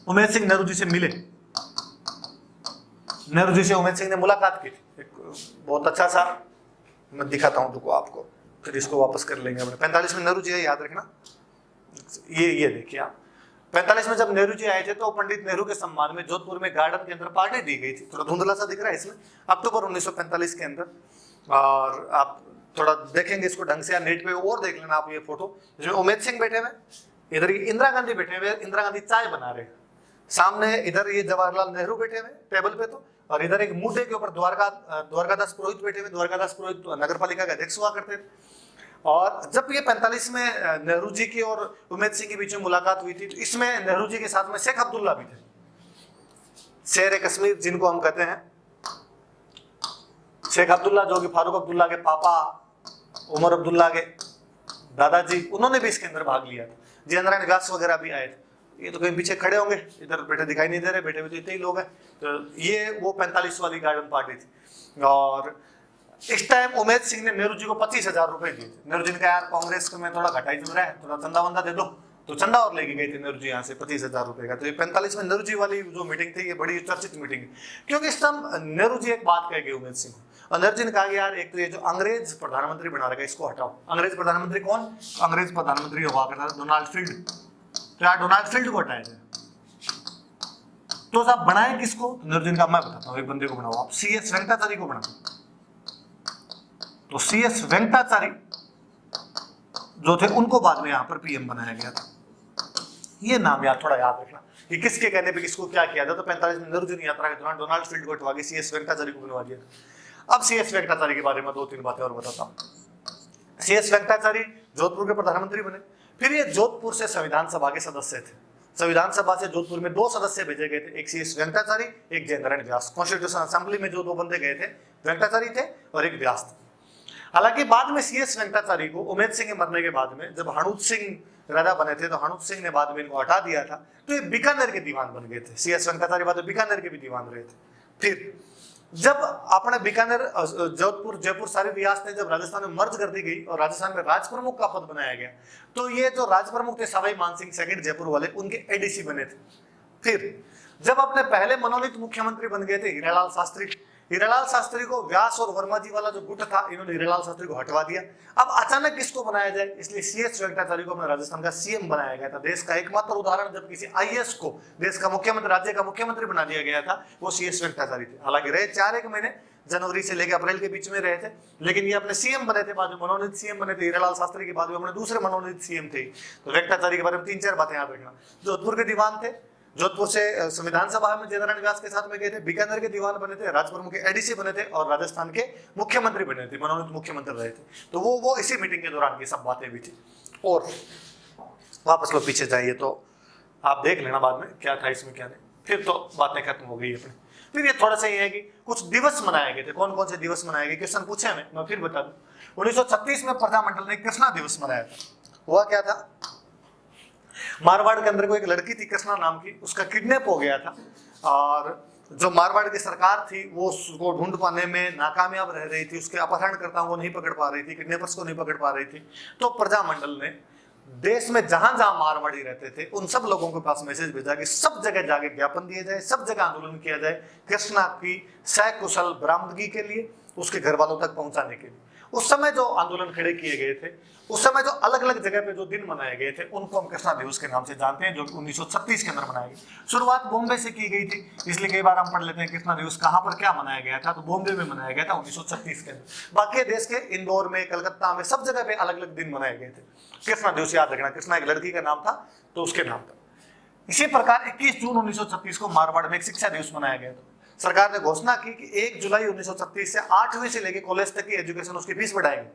S1: उमेद सिंह नेहरू जी से मिले, नेहरू जी से उमेद सिंह ने मुलाकात की थी। एक बहुत अच्छा सा मैं दिखाता हूँ तुमको, आपको फिर इसको वापस कर लेंगे अपने। 45 में नेहरू जी है, याद रखना। ये देखिए आप, 45 में जब नेहरू जी आए थे तो पंडित नेहरू के सम्मान में जोधपुर में गार्डन के अंदर पार्टी दी गई थी। थोड़ा धुंधला सा दिख रहा है इसमें, अक्टूबर 1945 के अंदर। और आप थोड़ा देखेंगे इसको ढंग से या नेट पे और देख लेना आप ये फोटो, जिसमें उमेद सिंह बैठे हुए, इधर ये इंदिरा गांधी बैठे हुए, इंदिरा गांधी चाय बना रहे हैं सामने, इधर ये जवाहरलाल नेहरू बैठे हुए टेबल पे, तो और इधर एक मुद्दे के ऊपर द्वारकादास पुरोहित बैठे हुए। द्वारकादास पुरोहित नगर पालिका के अध्यक्ष हुआ करते थे। और जब ये 45 में नेहरू जी की और उमेद सिंह के बीच में मुलाकात हुई थी तो इसमें नेहरू जी के साथ में शेख अब्दुल्ला भी थे, शेर कश्मीर जिनको हम कहते हैं। शेख अब्दुल्ला जो कि फारूक अब्दुल्ला के पापा, उमर अब्दुल्ला के दादाजी, उन्होंने भी इसके अंदर भाग लिया था। जितेंद्र व्यास वगैरह भी आए थे। ये तो कहीं पीछे खड़े होंगे, इधर बैठे दिखाई नहीं दे रहे, बैठे हुए तो इतने ही लोग हैं। तो ये वो 45 वाली गार्डन पार्टी थी। और इस टाइम उमेद सिंह ने नेहरू जी को 25,000 रुपए दिए थे। नेहरू जी ने कहा यार कांग्रेस में थोड़ा घटाई चल रहा है, थोड़ा चंदा वंदा दे दो, तो चंदा और लेके गए थे नेहरू जी यहाँ से 25,000 रुपए का। तो ये 45 में नेहरू जी वाली जो मीटिंग थी ये बड़ी चर्चित मीटिंग है, क्योंकि इस टाइम नेहरू जी एक बात कह गए उमेद सिंह, और नेहरू जी ने कहा कि यार एक तो ये जो अंग्रेज प्रधानमंत्री बना रखा है इसको हटाओ। अंग्रेज प्रधानमंत्री कौन? अंग्रेज प्रधानमंत्री हुआ करता था डोनाल्ड फील्ड, तो यार डोनाल्ड फील्ड को हटाया जाए। तो साहब बनाए किसको? नेहरू जी ने कहा मैं बताता हूँ, एक बंदे को बनाओ आप, CS वेंकटाचारी को बनाओ। तो CS वेंकटाचारी जो थे उनको बाद में यहाँ पर PM बनाया गया था। ये नाम यार थोड़ा याद रखना कि किसके कहने पे किसको क्या किया था। तो 45 में नेहरू जी ने यात्रा के दौरान डोनाल्ड फील्ड को हटवा के CS वेंकटाचारी को बनवा दिया। अब CS वेंकटाचारी के बारे में 2-3 बातें और बताता हूँ। CS वेंकटाचारी जोधपुर के प्रधानमंत्री बने। फिर ये जोधपुर से संविधान सभा के सदस्य थे। संविधान सभा से जोधपुर में 2 सदस्य भेजे गए थे, एक CS वेंकटाचारी, एक जयनारायण व्यास। कॉन्स्टिट्यूशन असेंबली में जो 2 बंदे गए थे, वेंकटाचारी थे और एक व्यास थे। हालांकि बाद में CS वेंकटाचार्य को उमेद सिंह के मरने के बाद में जब हणूत सिंह राजा बने थे तो हणूत सिंह ने बाद में इनको हटा दिया था, तो ये बीकानेर के दीवान बन गए थे। CS वेंकटाचार्य बाद में बीकानेर के भी दीवान रहे थे। फिर जब अपने बीकानेर, जोधपुर, जयपुर सारी रियासतें जब राजस्थान में मर्ज कर दी गई और राजस्थान में राज प्रमुख का पद बनाया गया, तो ये जो राज प्रमुख थे सवाई मानसिंह सेकंड जयपुर वाले, उनके ADC बने थे। फिर जब अपने पहले मनोनीत मुख्यमंत्री बन गए थे हीरालाल शास्त्री, हीरालाल शास्त्री को व्यास और वर्मा जी वाला जो गुट था, इन्होंने हीरालाल शास्त्री को हटवा दिया। अब अचानक किसको बनाया जाए, इसलिए CS वेंकटाचार्य को अपने राजस्थान का CM बनाया गया था। देश का एकमात्र उदाहरण जब किसी IAS को देश का मुख्यमंत्री, राज्य का मुख्यमंत्री बना दिया गया था, वो CS वेंकटाचार्य थे। हालांकि रहे 4 महीने, जनवरी से लेकर अप्रैल के बीच में रहे थे, लेकिन ये अपने CM बने थे, बाद में मनोनीत CM बने थे। हीरालाल शास्त्री के बाद में अपने दूसरे मनोनीत CM थे। तो वेंकटाचार्य के बारे में 3-4 बातें याद रखना। जोधपुर के दीवान थे, जोधपुर से संविधान सभा में जयनारायण व्यास के साथ में गए थे, बीकानेर के दीवान बने थे, राज प्रमुख के ADC बने थे और राजस्थान के मुख्यमंत्री बने थे, मनोनीत मुख्यमंत्री रहे थे। तो वो इसी मीटिंग के दौरान की सब बातें भी थी। और वापस लोग पीछे जाइए तो आप देख लेना बाद में क्या था इसमें क्या नहीं, फिर तो बातें खत्म हो गई अपनी। फिर ये थोड़ा सा ये है कि कुछ दिवस मनाए गए थे। कौन कौन से दिवस मनाए गए, क्वेश्चन पूछे हमें, मैं फिर बता दूं। 1936 में प्रजामंडल ने कृष्णा दिवस मनाया था। हुआ क्या था, मारवाड़ के अंदर कोई एक लड़की थी कृष्णा नाम की, उसका किडनैप हो गया था और जो मारवाड़ की सरकार थी वो उसको ढूंढ पाने में नाकामयाब रह रही थी, उसके अपहरणकर्ताओं को नहीं पकड़ पा रही थी, किडनैपर्स को नहीं पकड़ पा रही थी। तो प्रजामंडल ने देश में जहां जहां मारवाड़ी रहते थे उन सब लोगों के पास मैसेज भेजा कि सब जगह जाके ज्ञापन दिए जाए, सब जगह आंदोलन किया जाए कृष्णा की सकुशल बरामदगी के लिए, उसके घर वालों तक पहुंचाने के लिए। उस समय जो आंदोलन खड़े किए गए थे, उस समय जो अलग अलग जगह पे जो दिन मनाए गए थे, उनको हम कृष्णा दिवस के नाम से जानते हैं, जो 1936 के अंदर मनाए गए। शुरुआत बॉम्बे से की गई थी, इसलिए कई बार हम पढ़ लेते हैं कृष्णा दिवस कहां पर क्या मनाया गया था, तो बॉम्बे में मनाया गया था 1936 के अंदर। बाकी देश के इंदौर में, कलकत्ता में, सब जगह पे अलग अलग दिन मनाए गए थे। कृष्णा दिवस याद रखना, कृष्णा एक लड़की का नाम था तो उसके नाम था। इसी प्रकार 21 जून 1936 को मारवाड़ में एक शिक्षा दिवस मनाया गया था। सरकार ने घोषणा की कि 1 जुलाई 1936 से 8वीं से लेकर कॉलेज तक की एजुकेशन, उसकी फीस बढ़ाएंगे।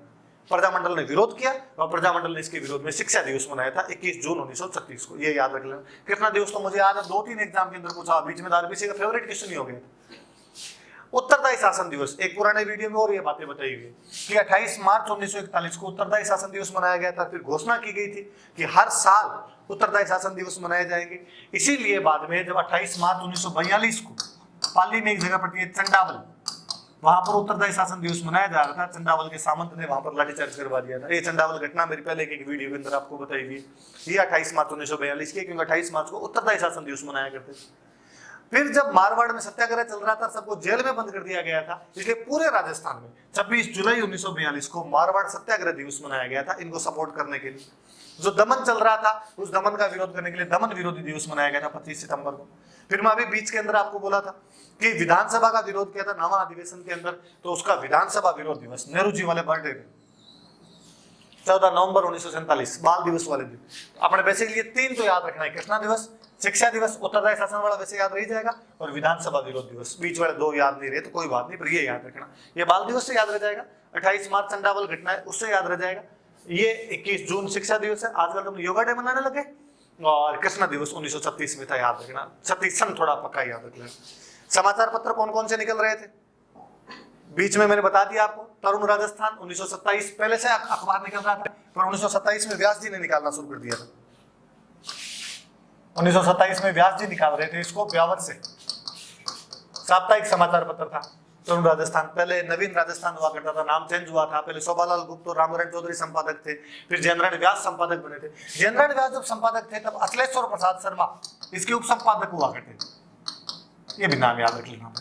S1: प्रजामंडल ने विरोध किया और प्रजामंडल ने इसके विरोध में शिक्षा दिवस मनाया था 21 जून 1936 को। ये याद रख लेना। कृष्णा दिवस तो मुझे याद है 2-3 एग्जाम के अंदर पूछा, बीच में आरबीसी का फेवरेट क्वेश्चन ही हो गया। उत्तरदायी शासन दिवस, एक पुराने वीडियो में और ये बातें बताई हुई कि 28 मार्च 1941 को उत्तरदायी शासन दिवस मनाया गया था। फिर घोषणा की गई थी कि हर साल उत्तरदायी शासन दिवस मनाए जाएंगे। इसीलिए बाद में जब 28 मार्च 1942 को पाली में एक जगह पड़ती है चंडावल, वहां पर उत्तरदायी शासन दिवस मनाया जा रहा था। चंडावल के सामंत ने वहां पर लाठीचार्ज करवा दिया था। ये चंडावल घटना मेरी पहले एक वीडियो के अंदर आपको बताई हुई। ये 28 मार्च 1942 की, क्योंकि 28 मार्च को उत्तरदायी शासन दिवस मनाया करते थे। फिर जब मारवाड़ में सत्याग्रह चल रहा था, सबको जेल में बंद कर दिया गया था, इसलिए पूरे राजस्थान में 26 जुलाई 1942 को मारवाड़ सत्याग्रह दिवस मनाया गया था, इनको सपोर्ट करने के लिए। जो दमन चल रहा था उस दमन का विरोध करने के लिए दमन विरोधी दिवस मनाया गया था 25 सितंबर को। फिर मैं अभी बीच के अंदर आपको बोला था कि विधानसभा का विरोध किया था नवा अधिवेशन के अंदर, तो उसका विधानसभा विरोध दिवस नेहरू जी वाले बर्थडे पे 14 नवंबर 1947 बाल दिवस वाले दिन। अपने बेसिकली 3 तो याद रखना है, कृष्णा दिवस, शिक्षा दिवस, उत्तरदायी शासन वाला वैसे याद रह जाएगा, और विधानसभा विरोध दिवस। बीच वाले 2 याद नहीं रहे तो कोई बात नहीं, पर ये याद रखना। ये बाल दिवस से याद रह जाएगा, 28 मार्च चंडावल घटना है उससे याद रह जाएगा, ये 21 जून शिक्षा दिवस है, आजकल तुम योगा डे मनाने लगे, और कृष्णा दिवस 1936 में था, याद रखना। 36 सन थोड़ा पक्का याद रख लेना। समाचार पत्र कौन कौन से निकल रहे थे बीच में मैंने बता दिया आपको। तरुण राजस्थान 1927 पहले से अखबार निकल रहा था, पर 1927 में व्यास जी ने निकालना शुरू कर दिया था। 1927 में व्यास जी निकाल रहे थे इसको, ब्यावर से साप्ताहिक समाचार पत्र था तरुण राजस्थान। पहले नवीन राजस्थान हुआ करता था, नाम चेंज हुआ था। पहले शोभालाल गुप्त और रामनारायण चौधरी संपादक थे, फिर जयनारायण व्यास संपादक बने थे। जयनारायण व्यास जब संपादक थे तब अखिलेश्वर प्रसाद शर्मा इसके उप संपादक हुआ करते थे, ये भी नाम याद रख लेना।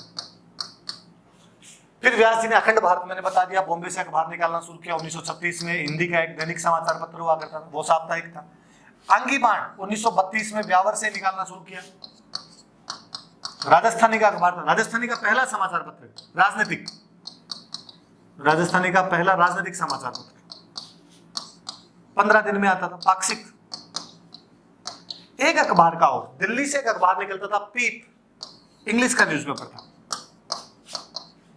S1: फिर व्यास जी ने अखंड भारत, मैंने बता दिया, बॉम्बे से अखबार निकालना शुरू किया 1936 में। हिंदी का एक दैनिक समाचार पत्र हुआ करता था, वो साप्ताहिक था। आंगी बाण 1932 में ब्यावर से निकालना शुरू किया। राजस्थानी का अखबार था, राजस्थानी का पहला समाचार पत्र, राजनीतिक, राजस्थानी का पहला राजनीतिक समाचार पत्र 15 दिन में आता था, पाक्षिक। एक अखबार का और दिल्ली से एक अखबार निकलता था, पीप, इंग्लिश का न्यूज़पेपर था,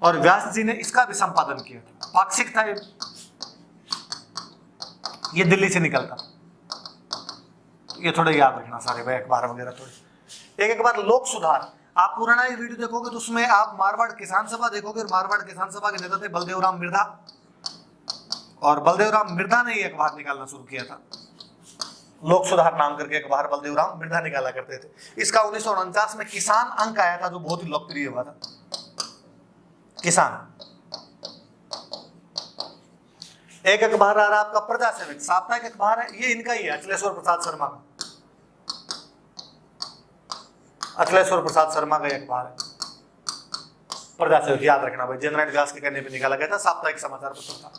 S1: और व्यास जी ने इसका भी संपादन किया था, पाक्षिक था ये दिल्ली से निकलता। ये थोड़े याद रखना सारे भाई अखबार वगैरह थोड़े। एक अखबार लोक सुधार, आप पुराना ये वीडियो देखोगे तो उसमें आप मारवाड़ किसान सभा देखोगे, और मारवाड़ किसान सभा के नेता थे बलदेव राम मिर्धा। और बलदेवराम मिर्धा ने ये अखबार निकालना शुरू किया था। लोक सुधार नाम करके अखबार बलदेवराम मिर्धा निकाला करते थे। इसका 1949 में किसान अंक आया था, जो बहुत ही लोकप्रिय हुआ था। किसान। एक अखबार आ रहा आपका प्रजा सेवक, साप्ताहिक अखबार है, ये इनका ही है, अखिलेश्वर प्रसाद शर्मा का। अखिलेश्वर प्रसाद शर्मा का अखबार है प्रजा सेवक, याद रखना भाई, जयनारायण व्यास के कहने पे निकाला गया था, साप्ताहिक समाचार पत्र था।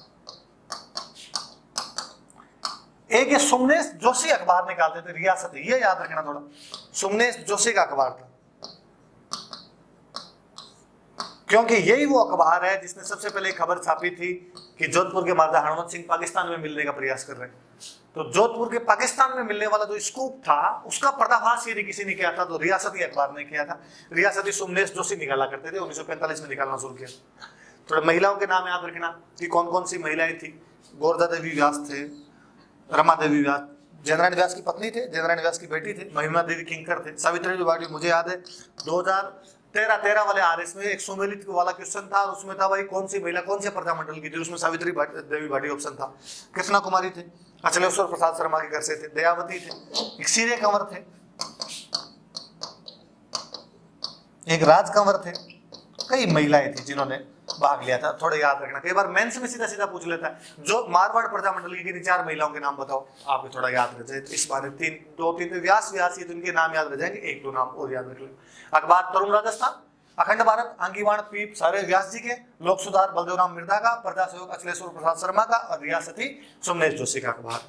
S1: एक ये सुमनेश जोशी अखबार निकालते थे, रियासती, ये याद रखना थोड़ा, सुमनेश जोशी का अखबार था, क्योंकि यही वो अखबार है जिसने सबसे पहले खबर छापी थी कि जोधपुर के महाराजा हनुमंत सिंह पाकिस्तान में मिलने का प्रयास कर रहे हैं। तो जोधपुर के पाकिस्तान में मिलने वाला जो स्कूप था, उसका पर्दाफाश यदि किसी ने किया था तो रियासती अखबार ने किया था। रियासती सुमनेश जोशी निकाला करते थे, 1945 में निकालना शुरू किया। थोड़ा महिलाओं के नाम याद रखना कि कौन कौन सी महिलाएं थी। गोरदा देवी व्यास थे, रमा देवी व्यास जयनारायण व्यास की पत्नी थे, जयनारायण व्यास की बेटी थे, महिमा देवी किंकर थे, सावित्री त्रिपाठी। मुझे याद है 2013 वाले आरएस में एक सुमेलित वाला क्वेश्चन था, और उसमें था भाई कौन सी महिला कौन से प्रजामंडल की थी, उसमें सावित्री देवी भाटी ऑप्शन था। कृष्णा कुमारी थे, अचलेश्वर प्रसाद शर्मा के घर से थे, दयावती थे, एक सीरे कंवर थे, एक राज कंवर थे, कई महिलाएं थी जिन्होंने भाग लिया था। थोड़ा याद रखना, कई बार मेंस में सीधा सीधा पूछ लेता है जो मारवाड़ प्रजामंडल की 4 महिलाओं के नाम बताओ, आपको थोड़ा याद रह जाए। तो इस बार 2-3 व्यास व्यासी, तो इनके नाम याद रह जाएंगे, 1-2 नाम और याद रख ले। अखबार तरुण राजस्थान, अखंड भारत, आंगीवाण पीप सारे व्यास जी के, लोक सुधार बलदेवराम मिर्धा का, प्रजा सेवक अखिलेश्वर प्रसाद शर्मा का, और रियासती सुमनेश जोशी का अखबार।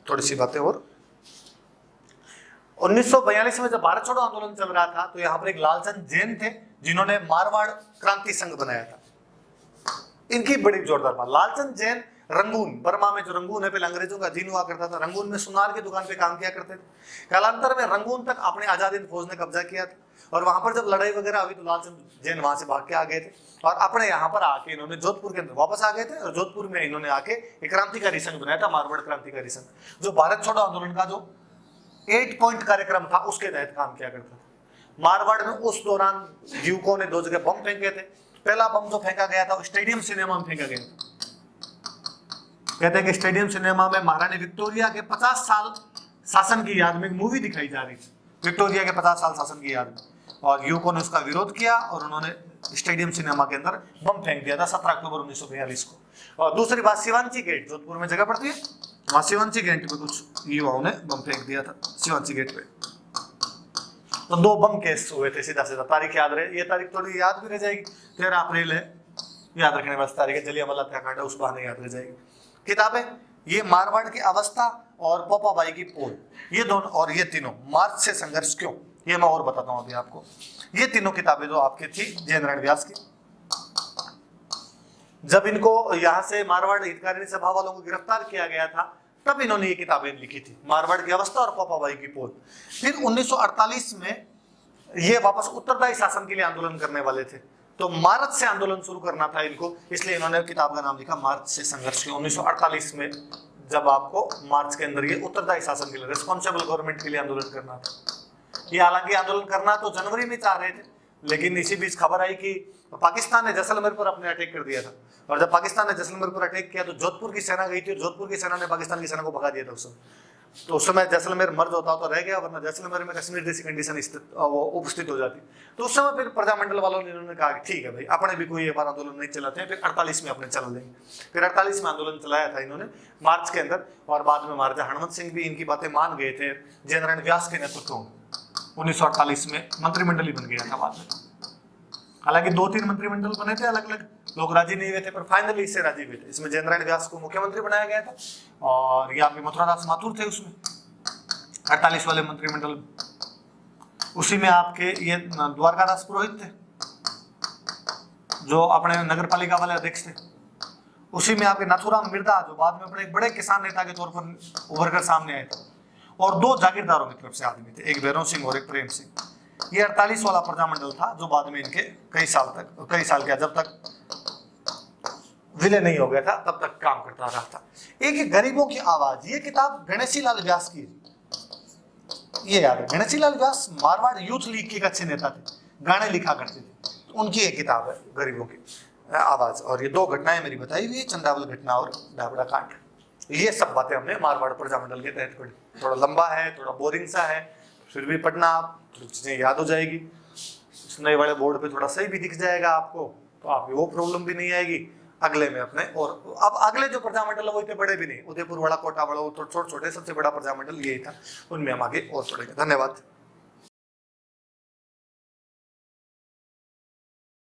S1: थोड़ी सी बातें और। 1942 में जब भारत छोड़ो आंदोलन चल रहा था, तो यहाँ पर एक लालचंद जैन थे जिन्होंने मारवाड़ क्रांति संघ बनाया था। इनकी बड़ी जोरदार बात। लालचंद जैन रंगून, बर्मा में जो रंगून है, पहले अंग्रेजों का अधीन हुआ करता था, रंगून में सुनार की दुकान पे काम किया करते थे। कालांतर में रंगून तक अपने आजाद हिंद फौज ने कब्जा किया था, और वहां पर जब लड़ाई वगैरह हुई तो लालचंद जैन वहां से भाग के आ गए थे, और अपने यहाँ पर आके इन्होंने जोधपुर के अंदर वापस आ गए थे, और जोधपुर में इन्होंने आके एक क्रांतिकारी संघ बनाया था, मारवाड़ क्रांतिकारी संघ, जो भारत छोड़ो आंदोलन का जो 8 पॉइंट कार्यक्रम था उसके तहत काम किया करता था। मारवाड़ में उस दौरान युवकों ने 2 जगह बम फेंके थे। पहला बम जो फेंका गया था स्टेडियम सिनेमा में फेंका गया था। कहते हैं कि स्टेडियम सिनेमा में महारानी विक्टोरिया के 50 साल शासन की याद में एक मूवी दिखाई जा रही थी, विक्टोरिया के 50 साल शासन की याद में, और युवकों ने उसका विरोध किया और उन्होंने स्टेडियम सिनेमा के अंदर बम फेंक दिया था 17 अक्टूबर 1942 को। और दूसरी बात, शिवांची गेट, जोधपुर में जगह पड़ती है, वहां शिवांची गेट पे कुछ युवाओं ने बम फेंक दिया था, शिवांची गेट पे। तो 2 बम केस हुए थे, सीधा सीधा तारीख याद रहे, ये तारीख थोड़ी याद भी रह जाएगी, 13 अप्रैल है, याद रखने वाली तारीख है, जलियांवाला हत्याकांड है, उस बहाने याद रह जाएगी। किताबें, ये मारवाड़ की अवस्था और पोपाबाई की पोल, ये दोनों, और ये तीनों, मार्च से संघर्ष क्यों, ये मैं और बताता हूं अभी आपको। ये तीनों किताबें जो आपकी थी जयनारायण व्यास की, जब इनको यहां से मारवाड़ हितकारिणी सभा वालों को गिरफ्तार किया गया था, तब इन्होंने ये किताबें लिखी थी, मारवाड़ की अवस्था और पोपाबाई की पोल। फिर 1948 में ये वापस उत्तरदायी शासन के लिए आंदोलन करने वाले थे, तो मार्च से आंदोलन शुरू करना था इनको, इसलिए इन्होंने किताब का नाम लिखा मार्च से संघर्ष के। 1948 में जब आपको मार्च के अंदर ये उत्तरदायी शासन के लिए, रिस्पॉन्सिबल गवर्नमेंट के लिए आंदोलन करना था। ये हालांकि आंदोलन करना तो जनवरी में चाह रहे थे, लेकिन इसी बीच खबर आई कि पाकिस्तान ने जैसलमेर पर अपने अटैक कर दिया था, और जब पाकिस्तान ने जैसलमेर पर अटैक किया तो जोधपुर की सेना गई थी, और जोधपुर की सेना ने पाकिस्तान की सेना को भगा दिया था उस समय। तो उस समय जैसलमेर मर्ज होता तो रह गया, वरना जैसलमेर में कश्मीर जैसी कंडीशन उपस्थित हो जाती। तो उस समय फिर प्रजामंडल वालों ने इन्होंने कहा कि ठीक है भाई, अपने भी कोई बार आंदोलन नहीं चलाते हैं, फिर 48 में अपने चला लेंगे। फिर 48 में आंदोलन चलाया था इन्होंने मार्च के अंदर, और बाद में महाराजा हनुमंत सिंह भी इनकी बातें मान गए थे, जयनारायण व्यास के नेतृत्व में 1948 में मंत्रिमंडल ही बन गया था बाद में। हालांकि 2-3 मंत्रिमंडल बने थे अलग अलग, लोग राजी नहीं हुए थे, पर फाइनली इससे राजी हुए थे। इसमें जयनारायण व्यास को मुख्यमंत्री बनाया गया था, और ये आपके मथुरादास माथुर थे उसमें 48 वाले मंत्रिमंडल। उसी में आपके ये द्वारकादास पुरोहित थे जो अपने नगर पालिका वाले अध्यक्ष थे। उसी में आपके नाथुराम मिर्धा, जो बाद में अपने एक बड़े किसान नेता के तौर पर उभर कर सामने आए थे, और 2 जागीरदारों की तरफ से आदमी थे, एक भैरव सिंह और एक प्रेम सिंह। ये 48 वाला प्रजामंडल था, जो बाद में इनके कई साल क्या, जब तक विलय नहीं हो गया था तब तक काम करता रहा था। एक गरीबों की आवाज, ये किताब गणेशी लाल व्यास की, ये याद है, गणेशी लाल व्यास मारवाड़ यूथ लीग के एक अच्छे नेता थे, गाने लिखा करते थे, तो उनकी एक किताब है गरीबों की। आवाज। और ये 2 घटनाएं मेरी बताई हुई है, चंद्रावल घटना और डाबरा कांड। ये सब बातें हमने मारवाड़ प्रजामंडल के तहत पढ़ी। थोड़ा लंबा है, थोड़ा बोरिंग सा है, फिर भी पढ़ना, आप चीजें याद हो जाएगी। नए वाले बोर्ड पे थोड़ा सही भी दिख जाएगा आपको, तो आपकी वो प्रॉब्लम भी नहीं आएगी। अगले में अपने, और अब अगले जो प्रजामंडल है वो इतने बड़े भी नहीं, उदयपुर वाला, कोटा वाला, वो छोटे छोटे, सबसे बड़ा प्रजामंडल यही था, उनमें हम आगे और पढ़ेंगे। धन्यवाद।